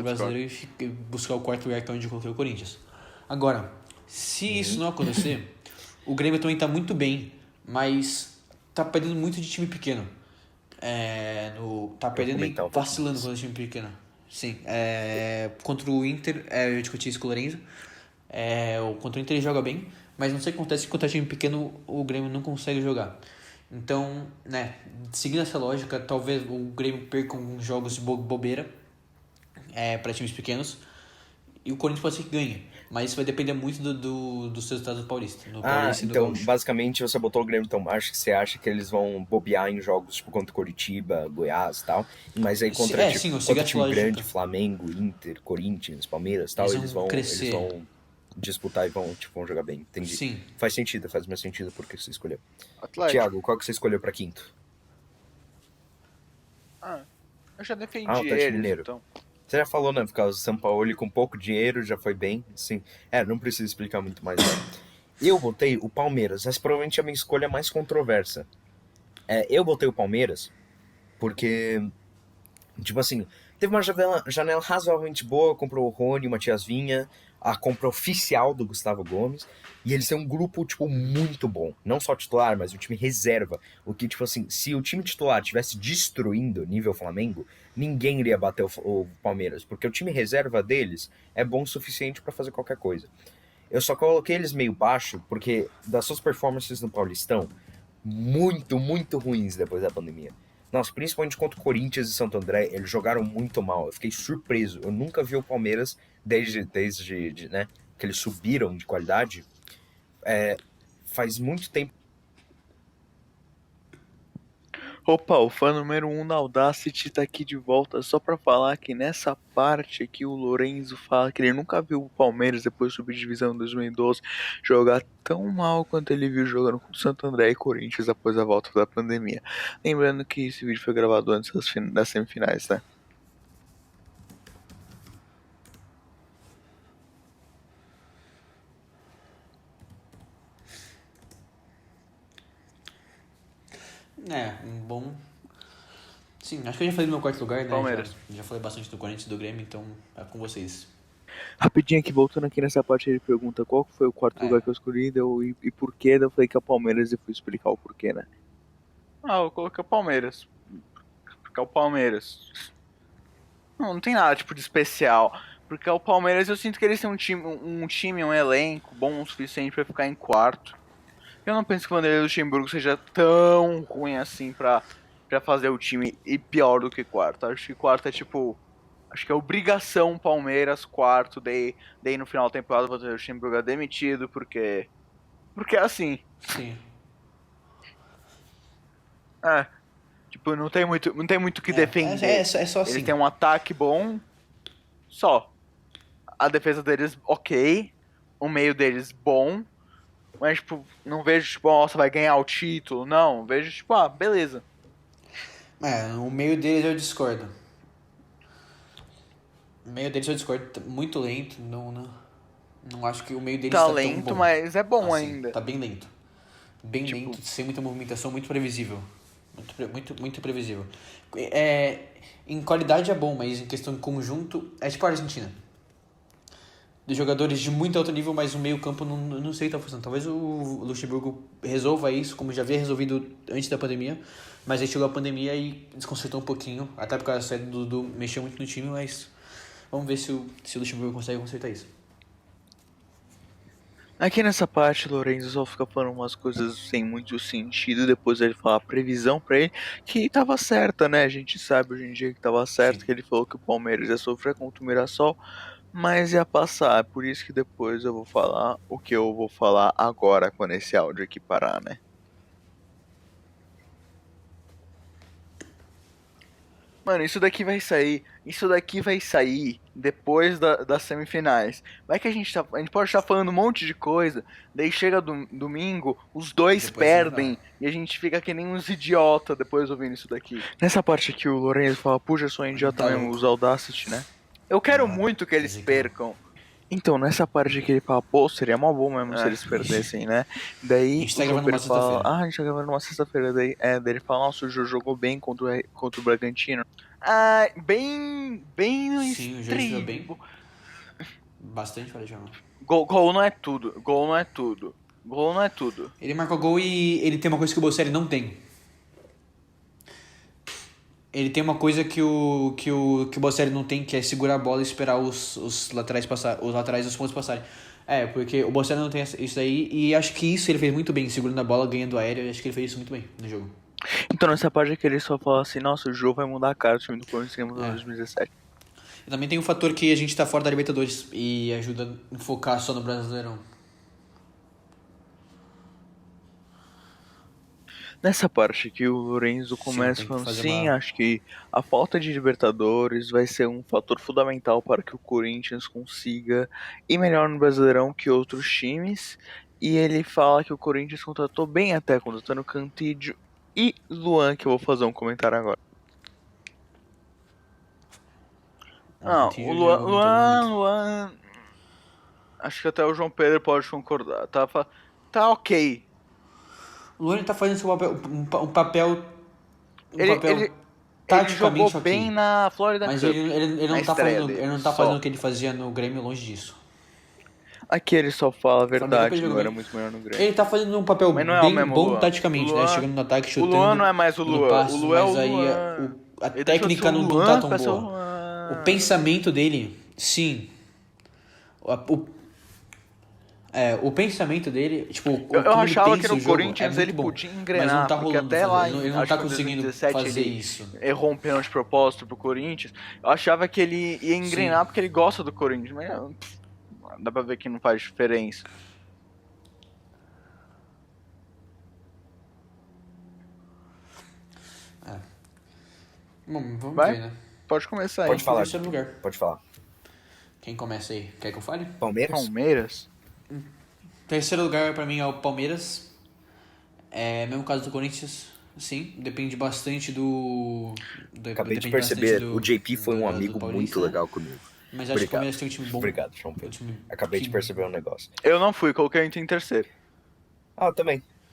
brasileiro e buscar o quarto lugar, que é onde eu coloquei o Corinthians. Agora, se isso não acontecer, o Grêmio também está muito bem, mas tá perdendo muito de time pequeno. Tá perdendo e comentar um pouco vacilando disso. contra o time pequeno. Sim. Contra o Inter, eu discuti isso com o Lorenzo. Contra o Inter ele joga bem, mas não sei o que acontece que contra time pequeno o Grêmio não consegue jogar. Então, né, seguindo essa lógica, talvez o Grêmio perca alguns jogos de bobeira para times pequenos e o Corinthians pode ser que ganhe, mas isso vai depender muito dos resultados do Paulista, no Paulista e no Então, Gaúcho. basicamente você botou o Grêmio, então acho que você acha que eles vão bobear em jogos tipo contra Coritiba, Goiás e tal, mas aí contra, Sim, eu sigo contra essa time lógica. grande, Flamengo, Inter, Corinthians, Palmeiras e tal, Eles eles vão vão crescer. disputar e vão jogar bem, entendi. Sim. Faz sentido, faz mais sentido porque você escolheu. Atlético. Thiago, qual que você escolheu pra quinto? Eu já defendi o Atlético eles, Mineiro. então. Você já falou, né? Por causa do São Paulo, com pouco dinheiro já foi bem. Sim. Não precisa explicar muito mais. Não. Eu botei o Palmeiras. Essa provavelmente é a minha escolha mais controversa. Eu botei o Palmeiras porque, tipo assim, teve uma janela razoavelmente boa. Comprou o Rony, o Matias Vinha, a compra oficial do Gustavo Gomes. E eles têm um grupo, tipo, muito bom. Não só titular, mas o time reserva. O que, tipo assim, se o time titular estivesse destruindo nível Flamengo, ninguém iria bater o Palmeiras. Porque o time reserva deles é bom o suficiente pra fazer qualquer coisa. Eu só coloquei eles meio baixo porque das suas performances no Paulistão, muito, muito ruins depois da pandemia. Nossa, principalmente contra o Corinthians e Santo André, eles jogaram muito mal. Eu fiquei surpreso. Eu nunca vi o Palmeiras desde né, que eles subiram de qualidade. Faz muito tempo. Opa, o fã número 1 da Audacity tá aqui de volta só pra falar que nessa parte aqui o Lorenzo fala que ele nunca viu o Palmeiras depois de subir de divisão em 2012 jogar tão mal quanto ele viu jogando com o Santo André e Corinthians após a volta da pandemia. Lembrando que esse vídeo foi gravado antes das semifinais, né? Um bom. Sim, acho que eu já falei do meu quarto lugar, né? Palmeiras. Já falei bastante do Corinthians e do Grêmio, então é com vocês. Rapidinho aqui, voltando aqui nessa parte, ele pergunta qual foi o quarto lugar que eu escolhi e por quê. Eu falei que é o Palmeiras e fui explicar o porquê, né? Eu coloquei o Palmeiras. Porque é o Palmeiras. Não tem nada, tipo, de especial. Porque o Palmeiras, eu sinto que eles têm um elenco bom o suficiente pra ficar em quarto. Eu não penso que o Vanderlei Luxemburgo seja tão ruim assim pra fazer o time ir pior do que quarto. Acho que quarto é tipo. Acho que é obrigação Palmeiras, quarto, daí no final da temporada o Vanderlei Luxemburgo é demitido, porque. Porque é assim. Sim. É. Tipo, não tem muito o que defender. É só Eles assim. têm um ataque bom, só. A defesa deles, ok. O meio deles, bom. Mas, tipo, não vejo, tipo, nossa, vai ganhar o título. Não, vejo, tipo, beleza. O meio deles eu discordo. O meio deles eu discordo. Muito lento. Não acho que o meio deles Tá tá tão lento, bom. mas é bom Assim, ainda. tá bem lento. Bem Tipo, lento, sem muita movimentação, muito previsível. Muito previsível. Em qualidade é bom, mas em questão de conjunto, é tipo a Argentina. De jogadores de muito alto nível, mas o meio campo não sei o que tá funcionando. Talvez o Luxemburgo resolva isso, como já havia resolvido antes da pandemia, mas aí chegou a pandemia e desconcertou um pouquinho, até porque a saída do Dudu mexeu muito no time, mas vamos ver se o Luxemburgo consegue consertar isso. aqui nessa parte, Lorenzo só fica falando umas coisas sem muito sentido. Depois ele fala a previsão pra ele, que tava certa, né? A gente sabe hoje em dia que tava certo, Sim. que ele falou que o Palmeiras ia sofrer contra o Mirassol, mas ia passar. É por isso que depois eu vou falar o que eu vou falar agora quando esse áudio aqui parar, né? Mano, isso daqui vai sair. Isso daqui vai sair depois das semifinais. Vai que a gente pode estar falando um monte de coisa. Daí chega domingo, os dois Depois da semifinal. perdem e a gente fica que nem uns idiota depois ouvindo isso daqui. Nessa parte aqui o Lourenço fala, puxa, eu sou um idiota Tá mesmo, louco. usa Audacity, né? Eu quero Ah, muito que quer eles dizer que não. percam. Então, nessa parte que ele fala, pô, seria mó bom mesmo se eles perdessem, né? A Daí gente o tá João gravando uma Pedro fala, sexta-feira. a gente tá gravando uma sexta-feira. Daí ele fala, nossa, o Jô jogou bem contra o Bragantino. Bem no Sim, o Jorge foi bem. estribo. Bastante fora de jogo. Gol não é tudo. Gol não é tudo. Gol não é tudo. Ele marcou gol e ele tem uma coisa que o Bocelli não tem. Ele tem uma coisa que o Bocelli não tem, que é segurar a bola e esperar os laterais passar, os laterais dos pontos passarem. Porque o Bocelli não tem isso daí, e acho que isso ele fez muito bem, segurando a bola, ganhando aéreo, acho que ele fez isso muito bem no jogo. Então nessa parte aqui ele só fala assim, nossa, o Jô vai mudar a cara do time do Corinthians que mudou em 2017. E também tem o fator que a gente tá fora da Libertadores e ajuda a focar só no Brasileirão. Nessa parte aqui o Lorenzo começa tem que falando, fazer sim, uma... acho que a falta de Libertadores vai ser um fator fundamental para que o Corinthians consiga ir melhor no Brasileirão que outros times. E ele fala que o Corinthians contratou bem até, contratando Cantídio e Luan, que eu vou fazer um comentário agora. Não, o Não, o Cantillo jogou muito, muito. Luan. Acho que até o João Pedro pode concordar. Tá ok. O Luan tá fazendo seu papel, um Ele, papel ele, ele jogou taticamente bem ok. na Florida Mas Cup. ele Na não tá estreia fazendo, ele dele. não tá fazendo Só. o que ele fazia no Grêmio, longe disso. Aqui ele só fala a Flamengo ele verdade, jogou não era bem. muito melhor no Grêmio. Ele tá fazendo um papel Mas não é o bem mesmo bom Luan. taticamente, né? Chegando no ataque, O Luan não chutando, é mais o dando Luan. O passes, Luan é o mas aí Luan. a Ele deixou de ser técnica o não tá Luan tão pra ser o boa. O Luan. pensamento dele, sim. O pensamento dele, tipo, Eu como ele achava que pensa no o jogo é Corinthians ele muito bom. podia Mas não engrenar, tá porque rolando até fazer. lá Ele não acho tá que em conseguindo 2017 fazer ele isso. errou um pênalti de propósito pro Corinthians. Eu achava que ele ia Sim. engrenar porque ele gosta do Corinthians, mas dá pra ver que não faz diferença. Bom, vamos Vai? ver, né? Pode começar aí. Pode falar, Terceiro lugar. pode falar. Quem começa aí? Quer que eu fale? Palmeiras? Palmeiras? Terceiro lugar pra mim é o Palmeiras. Mesmo caso do Corinthians, sim. Depende bastante Acabei de depende perceber, bastante o JP foi um do amigo Paulista, muito né? legal comigo. Mas acho que o Obrigado. Palmeiras tem um time bom. Obrigado, João Um Pedro. time Acabei de que- perceber um negócio. Eu não fui, coloquei em terceiro.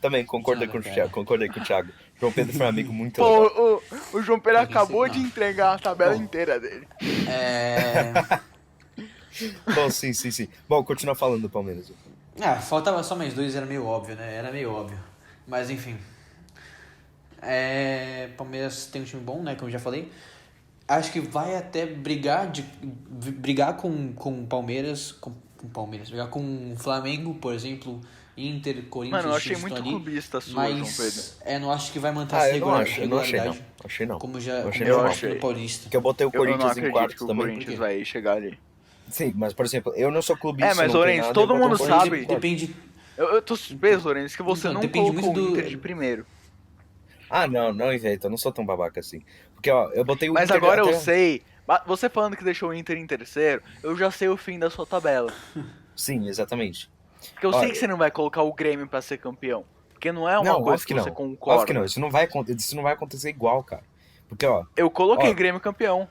Também, concordei Nada, com o cara. Thiago, concordei com o Thiago. João Pedro foi um amigo muito legal. Pô, o João Pedro Pra quem acabou se- de não. entregar a tabela Bom. inteira dele. Bom, sim. Bom, continua falando do Palmeiras. Faltava só mais dois, era meio óbvio, né? Era meio óbvio. Mas enfim. Palmeiras tem um time bom, né? Como eu já falei. acho que vai até brigar com o Palmeiras, brigar com o Flamengo, por exemplo, Inter, Corinthians, Mano, eu os achei times que muito estão ali, clubista sua, João Pedro. mas não acho que vai manter Ah, essa eu não acho, eu não achei não. regularidade, Achei não. como Eu já achei Eu normal. achei. no Paulista. Porque eu botei o Eu não Corinthians em acredito quarto que o também. Corinthians Por quê? vai chegar ali. Sim, mas por exemplo, eu não sou clubista, Mas, não tem Lourenço, nada, todo eu botei mundo o Corinthians em sabe. quarto. Depende. Eu tô surpreso, Lourenço, que você Então, não depende colocou muito o do. Inter de primeiro. Ah, não inventa, eu não sou tão babaca assim. Porque, ó, eu botei o Mas Inter agora eu até... sei. Você falando que deixou o Inter em terceiro, eu já sei o fim da sua tabela. Sim, exatamente. Porque eu Ó, sei que você não vai colocar o Grêmio pra ser campeão. Porque não é uma não, coisa óbvio que que você não. Óbvio que não, concorda. isso não vai acontecer igual, cara. Porque, ó, Eu coloquei ó, Grêmio campeão.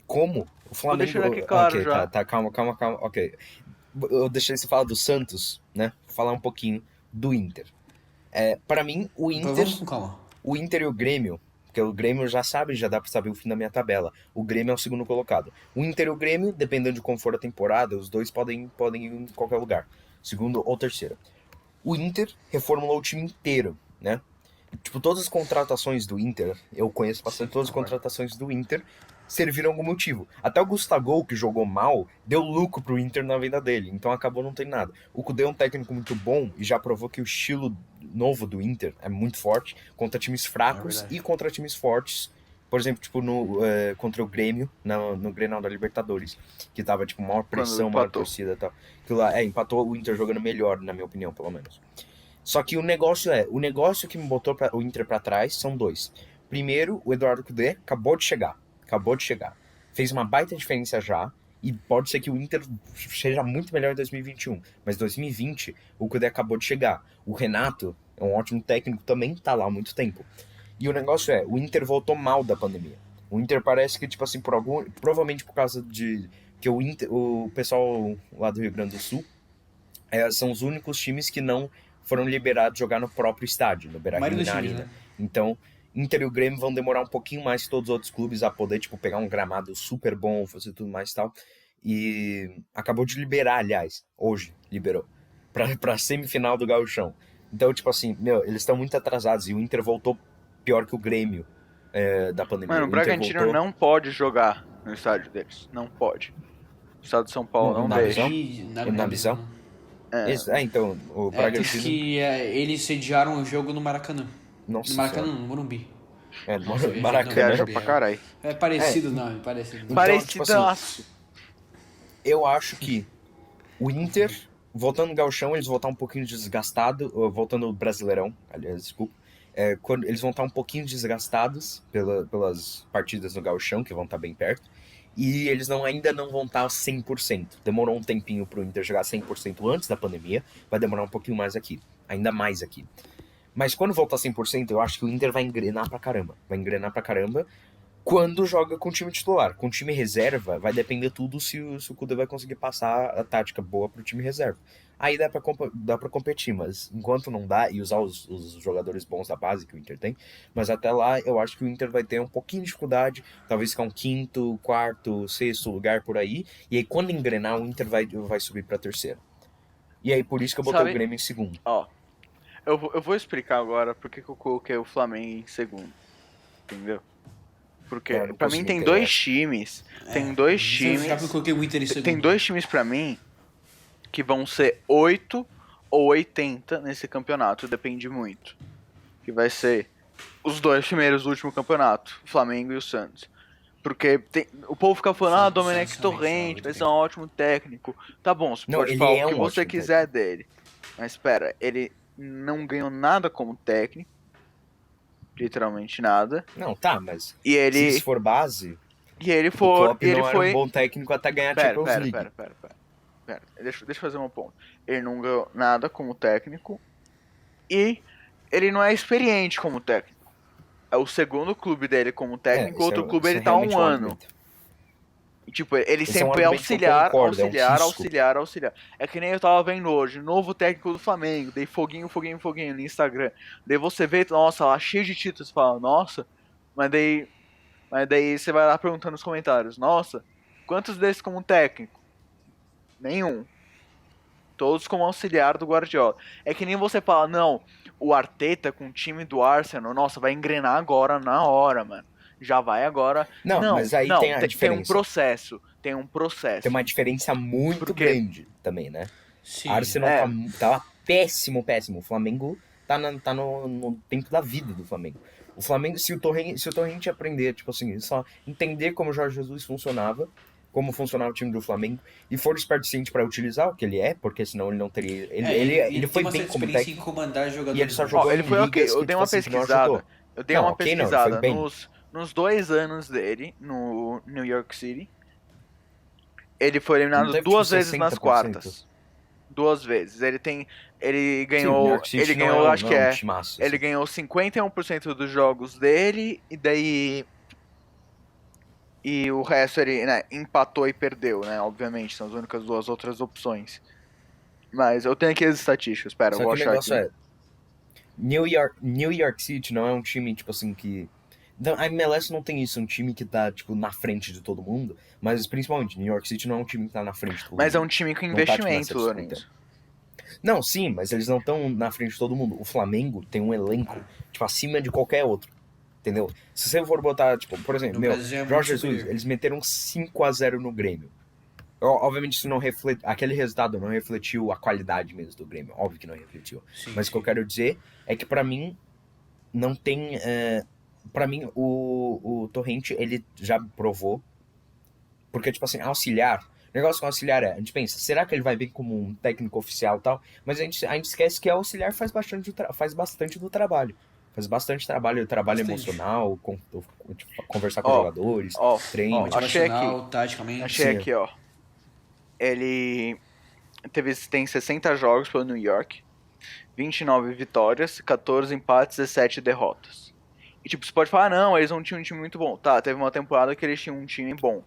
como o Tô deixando Flamengo... aqui claro Ok, já. tá, calma, ok. Eu deixei você falar do Santos, né? Falar um pouquinho do Inter. Para mim, Vamos com calma. o Inter e o Grêmio, porque o Grêmio já sabe, já dá pra saber o fim da minha tabela. O Grêmio é o segundo colocado. O Inter e o Grêmio, dependendo de como for a temporada, os dois podem ir em qualquer lugar. Segundo ou terceiro. O Inter reformulou o time inteiro, né? Tipo, todas as contratações do Inter, eu conheço bastante, Sim, todas as concordo. contratações do Inter serviram algum motivo. Até o Gustavo, que jogou mal, deu lucro pro Inter na venda dele, então acabou não tendo nada. O Kudê é um técnico muito bom e já provou que o estilo novo do Inter é muito forte contra times fracos verdade. e contra times fortes. Por exemplo, tipo, contra o Grêmio, no Grenal da Libertadores, que tava, tipo, maior Quando pressão, maior empatou. torcida e tal. Aquilo lá, empatou o Inter jogando melhor, na minha opinião, pelo menos. Só que o negócio que me botou o Inter pra trás são dois. Primeiro, o Eduardo Cudê acabou de chegar. Fez uma baita diferença já, e pode ser que o Inter seja muito melhor em 2021. Mas 2020, o Cudê acabou de chegar. O Renato é um ótimo técnico, também tá lá há muito tempo. E o negócio o Inter voltou mal da pandemia. O Inter parece que, tipo assim, provavelmente por causa de que o pessoal lá do Rio Grande do Sul são os únicos times que não foram liberados de jogar no próprio estádio, no A Beira-Rio maioria e dos na times, Arena. né? Então, Inter e o Grêmio vão demorar um pouquinho mais que todos os outros clubes a poder, tipo, pegar um gramado super bom, fazer tudo mais e tal. E acabou de liberar, aliás, hoje liberou, pra semifinal do Gauchão. Então, tipo assim, eles estão muito atrasados e o Inter voltou pior que o Grêmio da pandemia. Mano, o O Inter Bragantino voltou... não pode jogar no estádio deles. Não pode. O estado de São Paulo não Na visão? deixa. Na visão. Então, o Tanto Bragantino... que eles sediaram o jogo no Maracanã. No Nossa Maracanã, senhora. não, no Morumbi. É, Nossa, eu viajei. Não, Maracanã. Viaja Morumbi. pra caralho. É parecido o É, nome, parecido. então, tipo assim, Parecidaço. eu acho que o Inter, voltando no Gauchão, eles vão estar um pouquinho desgastados, voltando no Brasileirão, aliás, desculpa, quando eles vão estar um pouquinho desgastados pelas partidas no Gauchão, que vão estar bem perto, e eles ainda não vão estar 100%. Demorou um tempinho pro Inter jogar 100% antes da pandemia, vai demorar um pouquinho mais aqui, ainda mais aqui. Mas quando voltar 100%, eu acho que o Inter vai engrenar pra caramba. Quando joga com o time titular. Com o time reserva, vai depender tudo se o Kudê vai conseguir passar a tática boa pro time reserva. Aí dá pra competir, mas enquanto não dá, e usar os jogadores bons da base que o Inter tem, mas até lá eu acho que o Inter vai ter um pouquinho de dificuldade, talvez ficar um quinto, quarto, sexto lugar por aí, e aí quando engrenar, o Inter vai subir pra terceira. E aí por isso que eu botei o Sabe? Grêmio em segundo. Ó, eu vou explicar agora porque que eu coloquei o Flamengo em segundo. Entendeu? Porque Não pra mim consegui tem entender dois essa. times. Tem dois Você vai ficar times. porque eu coloquei o Inter em segundo. Tem dois times pra mim que vão ser 8 ou 80 nesse campeonato. Depende muito. Que vai ser os dois primeiros do último campeonato, o Flamengo e o Santos. Porque o povo fica falando, Sim, o Domenech Santos também, Torrente muito vai bem. ser um ótimo técnico. Tá bom, você Não, pode ele falar é o que um você ótimo quiser dele. Mas espera, ele não ganhou nada como técnico. Literalmente nada. Não, tá, mas E se isso ele. for base, E ele o foi. Klopp E ele não era um foi. bom técnico até ganhar a Pera, Champions pera, League. pera. Deixa eu fazer um ponto. Ele não ganhou nada como técnico. E ele não é experiente como técnico. É o segundo clube dele como técnico, outro clube Isso ele é tá há realmente um um ano. argumento. E, tipo, ele Esse é um sempre é argumento que eu auxiliar, concordo, é um risco. auxiliar. É que nem eu tava vendo hoje, novo técnico do Flamengo, dei foguinho no Instagram. Daí você vê, nossa, lá cheio de títulos, fala, nossa, mas daí você vai lá perguntando nos comentários, nossa, quantos desses como técnico? Nenhum. Todos como auxiliar do Guardiola. É que nem você fala, não, o Arteta com o time do Arsenal, nossa, vai engrenar agora na hora, mano. já vai agora. Não, mas aí tem a tem um diferença. processo. Tem um processo. Tem uma diferença muito Porque- grande também, né? Sim. Arsenal É. tá péssimo. O Flamengo tá no tempo da vida do Flamengo. O Flamengo, se o Torrente aprender, tipo assim, só entender como o Jorge Jesus funcionava, como funcionava o time do Flamengo, e for esperto o suficiente pra utilizar o que ele é, porque senão ele não teria. Ele foi tem uma bem certa como experiência em técnico. comandar jogadores. E ele só bons. jogou Ó, ele em foi ok. ligas Eu que, dei tipo uma assim, que não pesquisada. ajudou. Eu dei Não, uma ok, não, ele foi pesquisada bem. nos 2 anos dele no New York City. Ele foi Não eliminado teve, 2 tipo, vezes nas 60%. quartas. 2 vezes. Ele Sim, ganhou. New York City Ele não ganhou, é um, acho não que é um é. timaço, Ele assim. ganhou 51% dos jogos dele. E daí. E o resto ele, né, empatou e perdeu, né? Obviamente, são as únicas 2 outras opções. Mas eu tenho aqui as estatísticas, pera, eu Só vou que o achar negócio aqui. é, New York City não é um time, tipo assim, que... A MLS não tem isso, um time que tá, tipo, na frente de todo mundo, mas principalmente, New York City não é um time que tá na frente de todo Mas é um mundo. time com Não tá, tipo, investimento, nessa disputa. Lourenço. Não, sim, mas eles não estão na frente de todo mundo. O Flamengo tem um elenco, tipo, acima de qualquer outro, entendeu? Se você for botar, tipo, por exemplo, No Brasil é muito Jorge Jesus, superior. eles meteram 5-0 no Grêmio. Obviamente isso não reflete, aquele resultado não refletiu a qualidade mesmo do Grêmio, óbvio que não refletiu. Sim, Mas o que eu quero dizer é que pra mim não tem, pra mim o Torrente ele já provou, porque tipo assim, auxiliar, o negócio com auxiliar é, a gente pensa, será que ele vai bem como um técnico oficial e tal? Mas a gente esquece que auxiliar faz bastante do trabalho. Faz bastante trabalho, trabalho Bastante. emocional, tipo, conversar com os Ó, jogadores, ó, treino. achei aqui. Motivacional, taticamente. Achei Sim. aqui, ó. Ele tem 60 jogos pelo New York, 29 vitórias, 14 empates, 17 derrotas. E tipo, você pode falar, não, eles não tinham um time muito bom. Tá, teve uma temporada que eles tinham um time bom.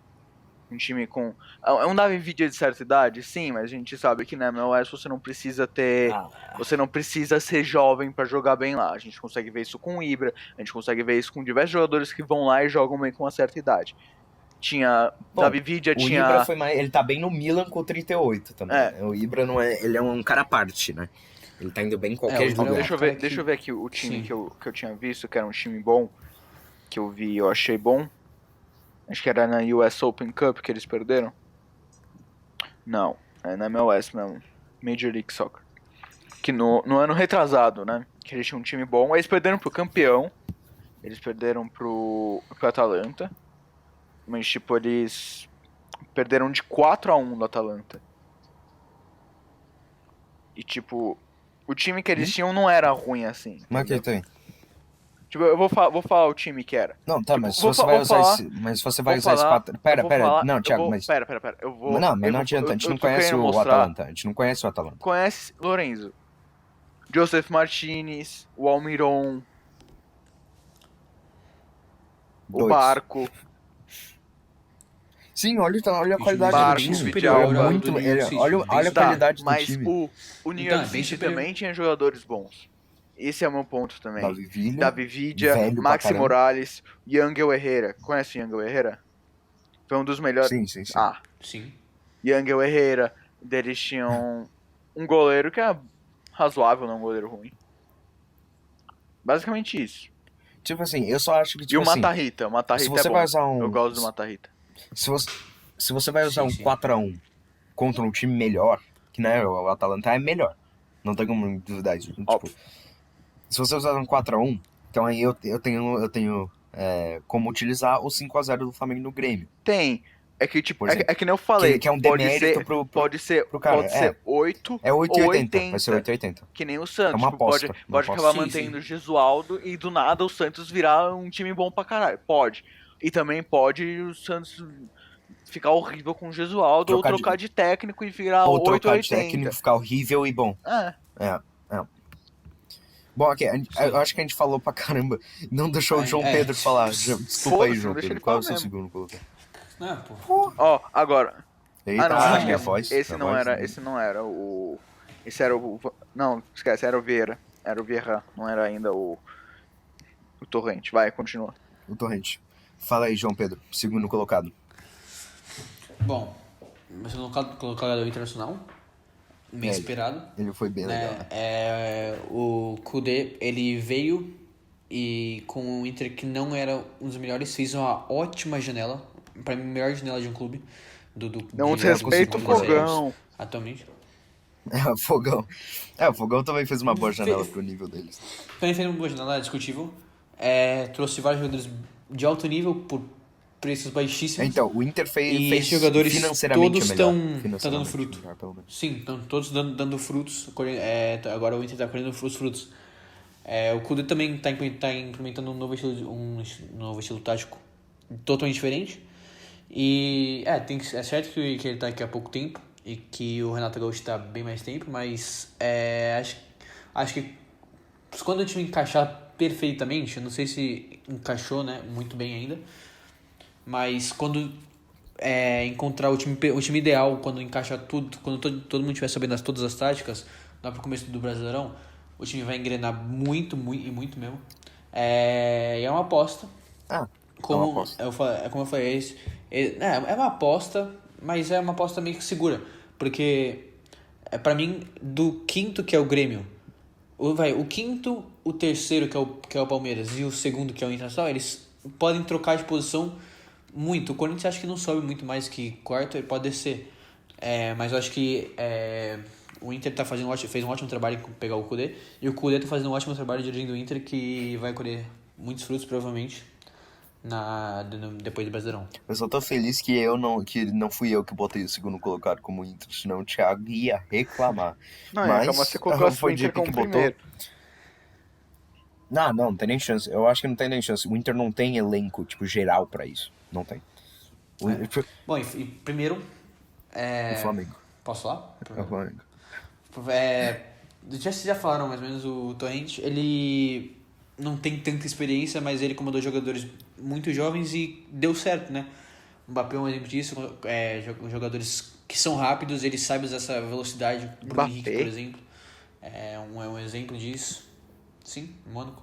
Um time com. É um Davi Villa de certa idade? Sim, mas a gente sabe que na MLS você não precisa ter. Você não precisa ser jovem pra jogar bem lá. A gente consegue ver isso com o Ibra, a gente consegue ver isso com diversos jogadores que vão lá e jogam bem com uma certa idade. Tinha. Bom, Davi Villa o Ibra tinha. foi mais. Ele tá bem no Milan com o 38 também, É. né? O Ibra não é. Ele é um cara à parte, né? Ele tá indo bem em o qualquer Ibra é um lugar. Deixa cara que- eu ver aqui o time Sim. que eu tinha visto, que era um time bom, que eu vi e eu achei bom. Acho que era na US Open Cup que eles perderam. Não, é na MLS mesmo. Major League Soccer. Que no ano retrasado, né? Que eles tinham um time bom. Aí eles perderam pro campeão. Eles perderam pro Atalanta. Mas, tipo, eles perderam de 4-1 do Atalanta. E, tipo, o time que eles tinham não era ruim assim. Mas entendeu? que tem. Tipo, eu vou falar o time que era. Não, tá, Tipo, mas se vou você fa- vai vou usar falar- esse. Mas se você vai Vou usar esse falar- 4. eu Pera, vou pera. falar- Não, eu Thiago, vou- mas. Pera. Eu vou. Não, mas eu não vou- adianta. A gente eu não tô conhece querendo o mostrar- Atalanta. A gente não conhece o Atalanta. Conhece Lorenzo? Joseph Martinez, o Almiron, o Dois. Barco. Sim, olha a Bicho, qualidade Barco, do time. superior Ele é ao muito. do New York City, olha bem olha a superior. qualidade do Mas time. o New Então, York é bem City superior. também tinha jogadores bons. Esse é o meu ponto também. Davi Villa. Davi Villa, velho pra Maxi caramba. Morales, Yangel Herrera. Conhece o Yangel Herrera? Foi um dos melhores. Sim. Ah, Sim. Yangel Herrera. Eles tinham um goleiro que é razoável, não um goleiro ruim. Basicamente isso. Tipo assim, eu só acho que, E tipo o assim. Mata-Rita. O Se Mata-Rita é você bom. vai usar um. Eu gosto do Mata-Rita. Se você vai usar Sim, um sim. 4-1 contra um time melhor, que né, o Atalanta é melhor. Não tem como duvidar disso. Tipo, Óbvio. se você usar um 4-1, então aí eu tenho como utilizar o 5-0 do Flamengo no Grêmio. Tem. É que, tipo, Por exemplo, é que nem eu falei. que é um pode demérito ser, pro pode ser, pro cara, pode ser 8 É ou 8,80. Vai ser 80. 8,80. Que nem o Santos. É uma Tipo, aposta, pode uma acabar aposta. mantendo Sim, o Gesualdo e do nada o Santos virar um time bom pra caralho. Pode. E também pode o Santos ficar horrível com o Gesualdo ou trocar de técnico e virar Ou 8 trocar ou de 80. técnico, ficar horrível e bom. É. Bom, aqui, eu acho que a gente falou pra caramba. Não deixou o João É. Pedro falar. Desculpa aí, Foda-se, João não deixa Pedro. ele Qual é falar o seu mesmo. segundo colocar? Não, pô. Ó, agora. Eita, não, acho que minha é- voz. Esse minha voz, esse não era o. Esse era o. Não, esquece, era o Vieira. Era o Vieira, não era ainda o Torrente. Vai, continua. O Torrente. Fala aí, João Pedro. Segundo colocado. Bom, mas colocado internacional, meio É, esperado. Ele foi bem legal, Né? né? O Kudê, ele veio e com o Inter que não era um dos melhores, fez uma ótima janela, para mim, a melhor janela de um clube Não de jogos desrespeita o dos brasileiros Fogão. atualmente. O Fogão. O Fogão também fez uma boa janela Fe- pro nível deles. Também fez uma boa janela, é discutível. Trouxe vários jogadores de alto nível por preços baixíssimos. Então, o Inter E fez esses jogadores financeiramente todos melhor. estão dando Financeiramente fruto. melhor, pelo menos. Sim, estão todos dando frutos. Agora o Inter está colhendo os frutos. O Kudê também está implementando um novo estilo tático totalmente diferente. E é certo que ele está aqui há pouco tempo e que o Renato Gaúcho está bem mais tempo, mas acho que quando o time encaixar perfeitamente, eu não sei se encaixou, né, muito bem ainda, mas quando encontrar o time ideal, quando encaixar tudo, quando todo mundo estiver sabendo todas as táticas, lá pro começo do Brasileirão, o time vai engrenar muito, muito e muito mesmo. E é uma aposta. É Como uma aposta. como eu falei, é uma aposta, mas é uma aposta meio que segura. Porque, pra mim, do quinto, que é o Grêmio, o quinto, o terceiro, que é o Palmeiras, e o segundo, que é o Internacional, eles podem trocar de posição muito. O Corinthians acho que não sobe muito mais que quarto, ele pode descer. Mas eu acho que o Inter fez um ótimo trabalho em pegar o Kudê, e o Kudê tá fazendo um ótimo trabalho dirigindo o Inter, que vai colher muitos frutos, provavelmente, depois do Brasileirão. Eu só tô feliz que não fui eu que botei o segundo colocado como Inter, senão o Thiago ia reclamar. Não, e Mas acaba você colocou o foi o Inter JP como que botou. primeiro. Não tem nem chance. Eu acho que não tem nem chance. O Inter não tem elenco, tipo, geral pra isso. Não tem. O Bom, e primeiro, Flamengo. posso falar? É o Flamengo. Vocês já falaram mais ou menos, o Torrent, ele não tem tanta experiência, mas ele comandou jogadores muito jovens e deu certo, né? O Mbappé é um exemplo disso, jogadores que são rápidos, ele sabe usar essa velocidade. Bruno Mbappé? Henrique, por exemplo, é um exemplo disso. Sim, Mônaco.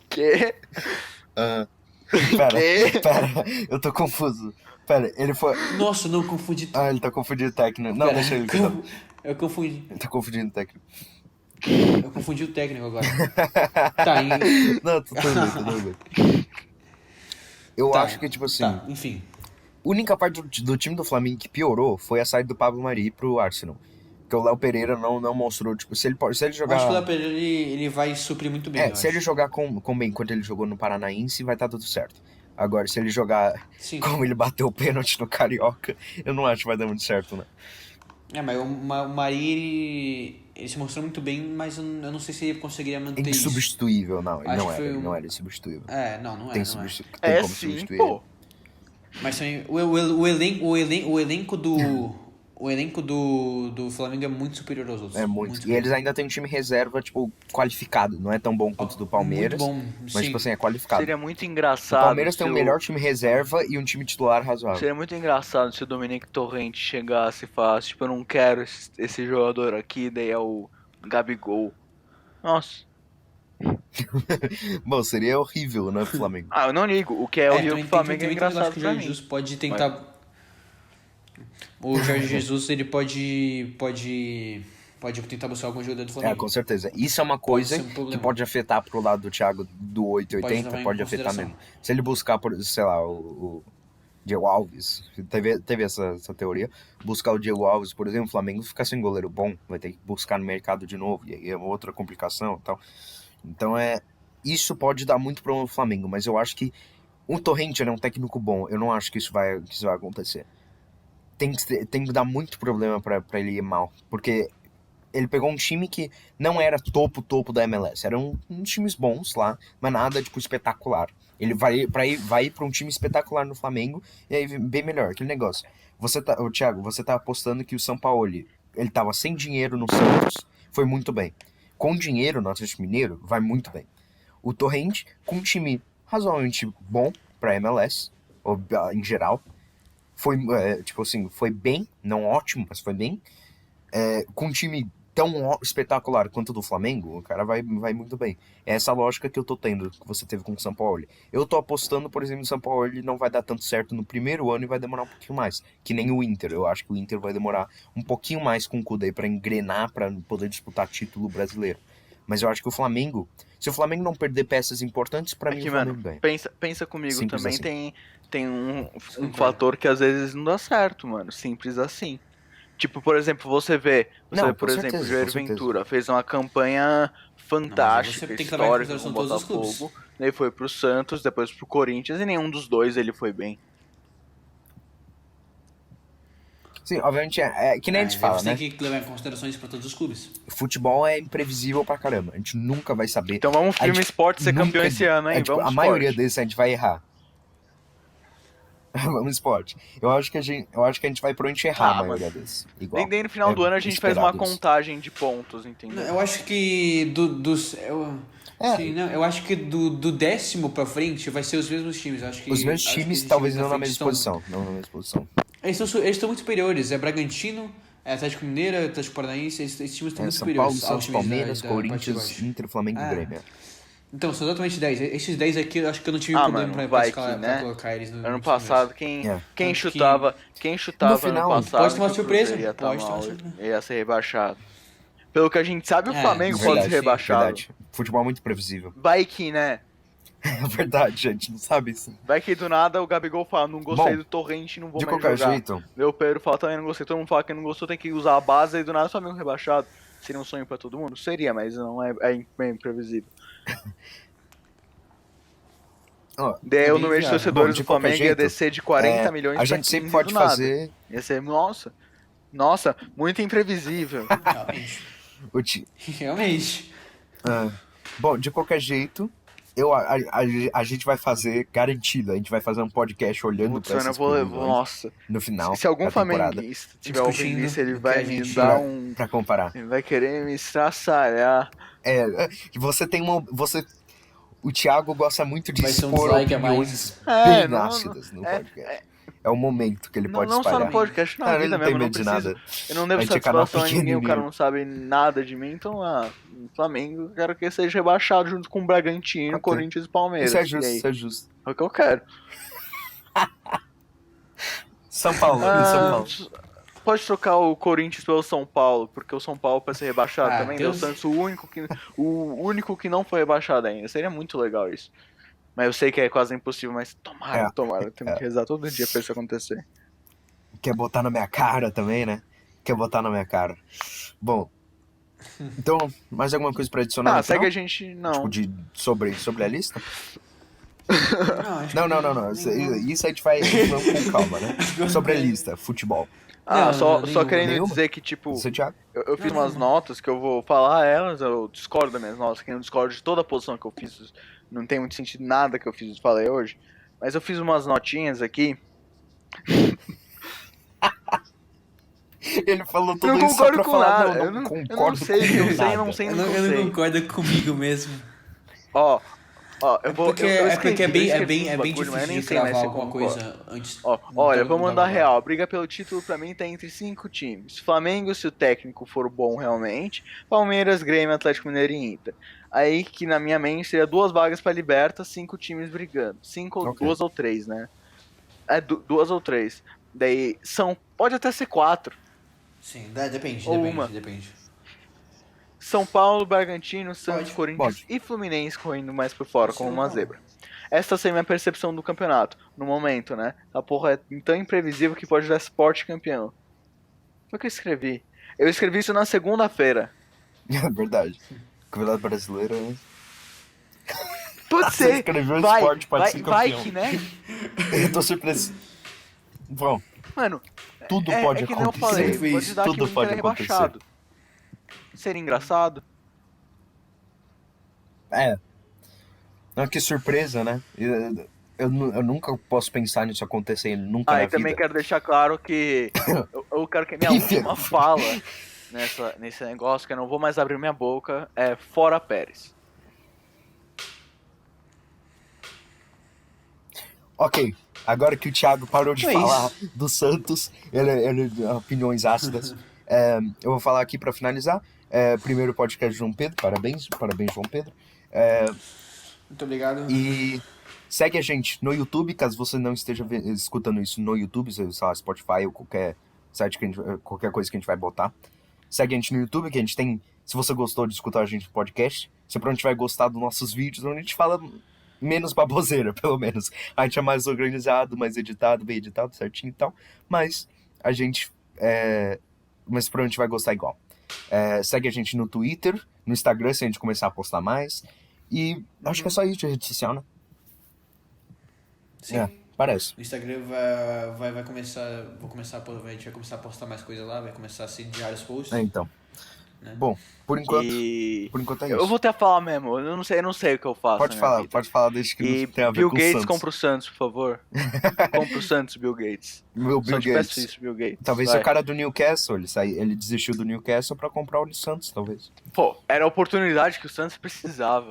Que? Pera, Quê? eu tô confuso. Pera, ele foi. Nossa, não, confundi tudo. Ele tá confundindo o técnico. Não, Pera, deixa ele cuidar. eu confundi. Ele tá confundindo o técnico. Eu confundi o técnico agora. Tá, Não, tudo bem. Eu acho que, tipo assim, Tá, enfim. a única parte do time do Flamengo que piorou foi a saída do Pablo Mari pro Arsenal. Porque o Léo Pereira não mostrou, tipo, se ele Eu jogar. acho que o Léo Pereira ele vai suprir muito bem. Eu Se ele acho. jogar com bem quanto ele jogou no Paranaense, vai estar tudo certo. Agora, se ele jogar Sim. como ele bateu o pênalti no Carioca, eu não acho que vai dar muito certo, né? Mas o Mari ele se mostrou muito bem, mas eu não sei se ele conseguiria manter isso. Insubstituível, não. Ele Acho não que era. foi Ele um- não era insubstituível. Não é. Tem como Sim, substituir pô. Mas também o elenco do Flamengo é muito superior aos outros. É muito. E superior. eles ainda têm um time reserva, tipo, qualificado. Não é tão bom quanto o do Palmeiras. Muito bom, Mas, sim. tipo assim, é qualificado. Seria muito O engraçado. Palmeiras tem se um melhor time reserva e um time titular razoável. Seria muito engraçado se o Dominique Torrente chegasse e falasse, tipo, eu não quero esse jogador aqui, daí é o Gabigol. Nossa. Bom, seria horrível, né, pro Flamengo. Eu não ligo. O que é horrível também pro Flamengo é também tem um negócio engraçado que o pra Jorge mim. Jesus pode tentar. O Jorge Jesus ele pode tentar buscar algum jogador do Flamengo. Com certeza. Isso é uma coisa ser um problema. que pode afetar pro lado do Thiago do 880, levar em pode afetar consideração. mesmo. Se ele buscar, sei lá, o Diego Alves, teve essa teoria, buscar o Diego Alves, por exemplo, o Flamengo fica sem goleiro bom, vai ter que buscar no mercado de novo, e aí é uma outra complicação e tal. Então isso pode dar muito problema pro Flamengo, mas eu acho que o Torrente é um técnico bom, eu não acho que isso vai acontecer. Tem que dar muito problema pra ele ir mal, porque ele pegou um time que não era topo da MLS. Eram uns times bons lá, mas nada, tipo, espetacular. Ele vai ir pra um time espetacular no Flamengo, e aí bem melhor, aquele negócio. Thiago, você tá apostando que o Sampaoli, ele tava sem dinheiro no Santos, foi muito bem. Com dinheiro no Atlético Mineiro, vai muito bem. O Torrente, com um time razoavelmente bom pra MLS, em geral, foi, tipo assim, foi bem, não ótimo, mas foi bem. Com um time tão espetacular quanto o do Flamengo, o cara vai muito bem. É essa lógica que eu tô tendo, que você teve com o Sampaoli. Eu tô apostando, por exemplo, que o Sampaoli não vai dar tanto certo no primeiro ano e vai demorar um pouquinho mais. Que nem o Inter. Eu acho que o Inter vai demorar um pouquinho mais com o Kudê pra engrenar, pra poder disputar título brasileiro. Mas eu acho que o Flamengo, se o Flamengo não perder peças importantes, pra mim Aqui, o Flamengo mano, ganha. pensa comigo Simples também, assim. tem um Concordo. fator que às vezes não dá certo, mano. Simples assim. Tipo, por exemplo, Não, por com exemplo, o certeza, com Jair certeza. Ventura fez uma campanha Não, mas aí você fantástica, tem que levar em histórica com consideração o todos os clubes. Botafogo. Ele foi pro Santos, depois pro Corinthians, e nenhum dos dois ele foi bem. Sim, obviamente é que nem a gente Aí fala, você né? tem que levar em consideração isso pra todos os clubes. Futebol é imprevisível pra caramba. A gente nunca vai saber. Então vamos A Firme gente Sport ser campeão nunca. esse ano, hein? Tipo, Vamos a maioria Sport. desses a gente vai errar. Vamos esporte. Eu acho que a gente vai provavelmente errar a Ah, maioria mano. desses. Igual. Daí no final É do ano a gente faz uma esperado isso. contagem de pontos, Não, entendeu? eu acho que É. sim, não, eu acho que do 10º pra frente vai ser os mesmos times. Eu acho que, Os meus acho que times esses talvez da não na frente mesma estão- posição. Não na mesma posição. Eles estão muito superiores. É Bragantino, é Atlético Mineiro, é Atlético Paranaense. Esses times estão É muito São Paulo, superiores aos Santos, times Palmeiras, da parte de Corinthians, baixo. Inter, Flamengo e Ah. Grêmio. Então, são exatamente 10. Esses 10 aqui eu acho que eu não tive Ah, problema mano, pra vai escalar, que, pra né? colocar eles no Ano nos passado, primeiros. É. quem Tanto chutava, No ano final, passado pode ter uma que o Cruzeiro surpresa, ia estar pode ter uma mal, surpresa. ia ser rebaixado. Pelo que a gente sabe, o É, Flamengo sim, pode ser sim. rebaixado. verdade. Futebol é muito previsível. Vai que, né? É verdade, gente. Não sabe isso. Vai que do nada o Gabigol fala, não gostei Bom, do Torrente, não vou de mais qualquer jogar. jeito, Meu Pedro fala também, não gostei. Todo mundo fala que não gostou, tem que usar a base, e do nada o Flamengo rebaixado. Seria um sonho pra todo mundo? Seria, mas não é imprevisível. ó, Daí É o bem número de viável. bom, torcedores de do qualquer Flamengo ia jeito, descer de 40 milhões a pra gente sempre 15 pode do nada. fazer Ia ser, nossa, muito imprevisível. Realmente. o ti- Realmente. ah, bom, de qualquer jeito, a gente vai fazer garantido. A gente vai fazer um podcast olhando Putz, pra mano, eu essas vou. previsões Nossa. no final Se algum da temporada flamenguista tiver ouvindo Discutindo isso, ele o que a vai me gente- dar pra, um. pra comparar. Ele vai querer me estraçalhar. Você tem uma. O Thiago gosta muito de Vai ser um expor dislike a opiniões É, bem ácidas no é, podcast. É o momento que ele não, pode não só no espalhar. podcast, na Cara, ele vida não tem mesmo. Eu não medo de preciso. nada. Eu não A devo gente é canal satisfação a ninguém, o cara pequenininho. não sabe nada de mim. Então, o Flamengo, eu quero que ele seja rebaixado junto com o Bragantino, Ok. Corinthians e Palmeiras. Isso é E justo, aí? isso é justo. É o que eu quero. São Paulo, e São Paulo. Pode trocar o Corinthians pelo São Paulo, porque o São Paulo para ser rebaixado Ah, também. Deus. O Santos, o único que não foi rebaixado ainda. Seria muito legal isso. Mas eu sei que é quase impossível, mas tomara. Eu tenho que rezar todo dia pra isso acontecer. Quer botar na minha cara também, né? Quer botar na minha cara. Bom, então, mais alguma coisa pra adicionar Ah, no segue final? a gente. Não. Tipo, sobre a lista? acho Não, que não, não, não. Isso a gente vai vamos com calma, né? Sobre a lista, futebol. Não, Só nenhuma. querendo Nenhuma? dizer que, tipo, Você, Thiago? eu fiz Não, umas não. notas que eu vou falar elas, eu discordo das minhas notas, que eu não discordo de toda a posição que eu fiz. Não tem muito sentido nada que eu falei hoje. Mas eu fiz umas notinhas aqui. Ele falou tudo Não isso só concordo pra com falar, nada. não, Eu não não concordo sei, com eu sei, nada. não sei, Eu não não sei. concordo comigo mesmo. Ó, eu vou. Porque, eu é porque escrevi, é eu bem, escrevi é uns bem bagulho, mas eu difícil nem de sei mais gravar se eu alguma concordo. coisa antes. Olha, Então, vou não mandar dá pra- real. A briga pelo título pra mim tá entre 5 times. Flamengo, se o técnico for bom realmente. Palmeiras, Grêmio, Atlético Mineiro e Inter. Aí que na minha mente seria 2 vagas pra Liberta, 5 times brigando. 5 ou Ok. 2 ou 3, né? É 2 ou 3. Daí pode até ser 4. Sim, depende, Ou depende, uma. depende. São Paulo, Bragantino, Santos, Pode. Corinthians Pode. e Fluminense correndo mais por fora, Esse como eu uma falo. zebra. Essa seria a minha percepção do campeonato, no momento, né? A porra é tão imprevisível que pode dar Sport campeão. Foi o que eu escrevi. Eu escrevi isso na segunda-feira. É verdade. Campeonato brasileiro, né? Pode Você ser. escreveu Vai, Sport, pode vai, ser vai campeão. que, né? Eu tô surpreso. Bom, Mano, tudo pode é que nem eu acontecer. falei, Sempre pode isso. dar Tudo que o Inter pode é rebaixado. Seria engraçado. É. Não, que surpresa, né? Eu nunca posso pensar nisso acontecer nunca na E também vida. quero deixar claro que eu quero que a minha última fala nesse negócio, que eu não vou mais abrir minha boca, é fora Pérez. Ok, agora que o Thiago parou de É falar isso. do Santos, opiniões ácidas, eu vou falar aqui pra finalizar. Primeiro podcast João Pedro, parabéns João Pedro. Muito obrigado. E segue a gente no YouTube, caso você não esteja escutando isso no YouTube, sei lá, Spotify ou qualquer site qualquer coisa que a gente vai botar. Segue a gente no YouTube, que a gente tem Se você gostou de escutar a gente no podcast, você provavelmente vai gostar dos nossos vídeos, onde a gente fala menos baboseira, pelo menos. A gente é mais organizado, mais editado, bem editado, certinho e tal. Mas a gente... Mas provavelmente vai gostar igual. Segue a gente no Twitter, no Instagram, se a gente começar a postar mais. E acho que é só isso de rede social, né? Sim. Parece. O Instagram vai começar. A gente vai começar a postar mais coisa lá, vai começar a ser diários posts. Então. Né? Bom, por enquanto E é isso. eu vou até falar mesmo, eu não sei o que eu faço Pode na minha vida. falar desde que E não tem a ver Bill com Gates, o Santos. compra o Santos, por favor. Compra o Santos, Bill Gates. Meu Só Bill te peço Gates. isso, Bill Gates. Talvez vai. o cara do Newcastle, ele desistiu do Newcastle pra comprar o Santos, talvez. Pô, era a oportunidade que o Santos precisava.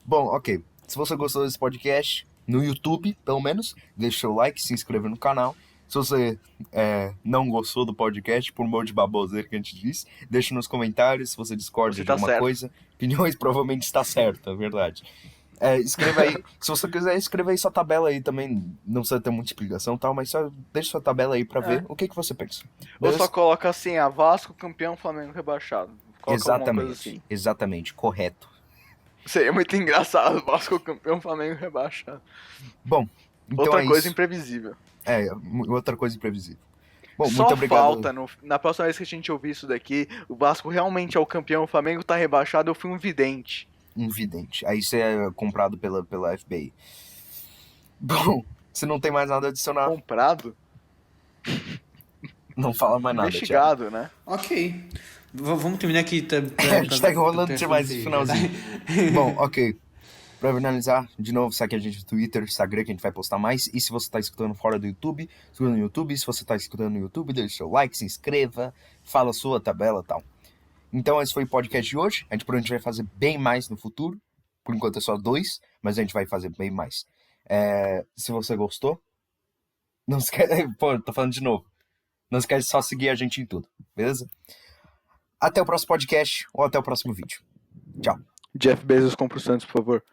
Bom, ok. Se você gostou desse podcast, no YouTube, pelo menos, deixa o like, se inscreva no canal. Se você não gostou do podcast, por um monte de baboseira que a gente disse, deixa nos comentários se você discorda Você de tá alguma certo. coisa. Opiniões provavelmente está certa, é verdade. Escreva aí, se você quiser, escreva aí sua tabela aí também. Não precisa ter muita explicação e tal, mas só deixa sua tabela aí pra ver o que você pensa. Ou Beleza? só coloca assim, Vasco campeão, Flamengo rebaixado. Coloca alguma coisa assim. Exatamente, correto. Seria muito engraçado, Vasco campeão, Flamengo rebaixado. Bom, então Outra é coisa isso. imprevisível. Outra coisa imprevisível. Bom, Só muito obrigado. falta, na próxima vez que a gente ouvir isso daqui, o Vasco realmente é o campeão, o Flamengo tá rebaixado, eu fui um vidente. Um vidente. Aí você é comprado pela FBI. Bom, se não tem mais nada a adicionar, Comprado? não fala mais nada, Thiago. Investigado, né? Ok. Vamos terminar aqui. A gente tá enrolando demais esse finalzinho. Bom, ok. Pra finalizar, de novo, segue a gente no Twitter, Instagram, que a gente vai postar mais. E se você tá escutando fora do YouTube, escuta no YouTube. Se você tá escutando no YouTube, deixa seu like, se inscreva, fala a sua tabela e tal. Então esse foi o podcast de hoje. A gente provavelmente vai fazer bem mais no futuro. Por enquanto é só 2, mas a gente vai fazer bem mais. Se você gostou, não esquece... Pô, tô falando de novo. Não esquece de só seguir a gente em tudo, beleza? Até o próximo podcast ou até o próximo vídeo. Tchau. Jeff Bezos compra o Santos, por favor.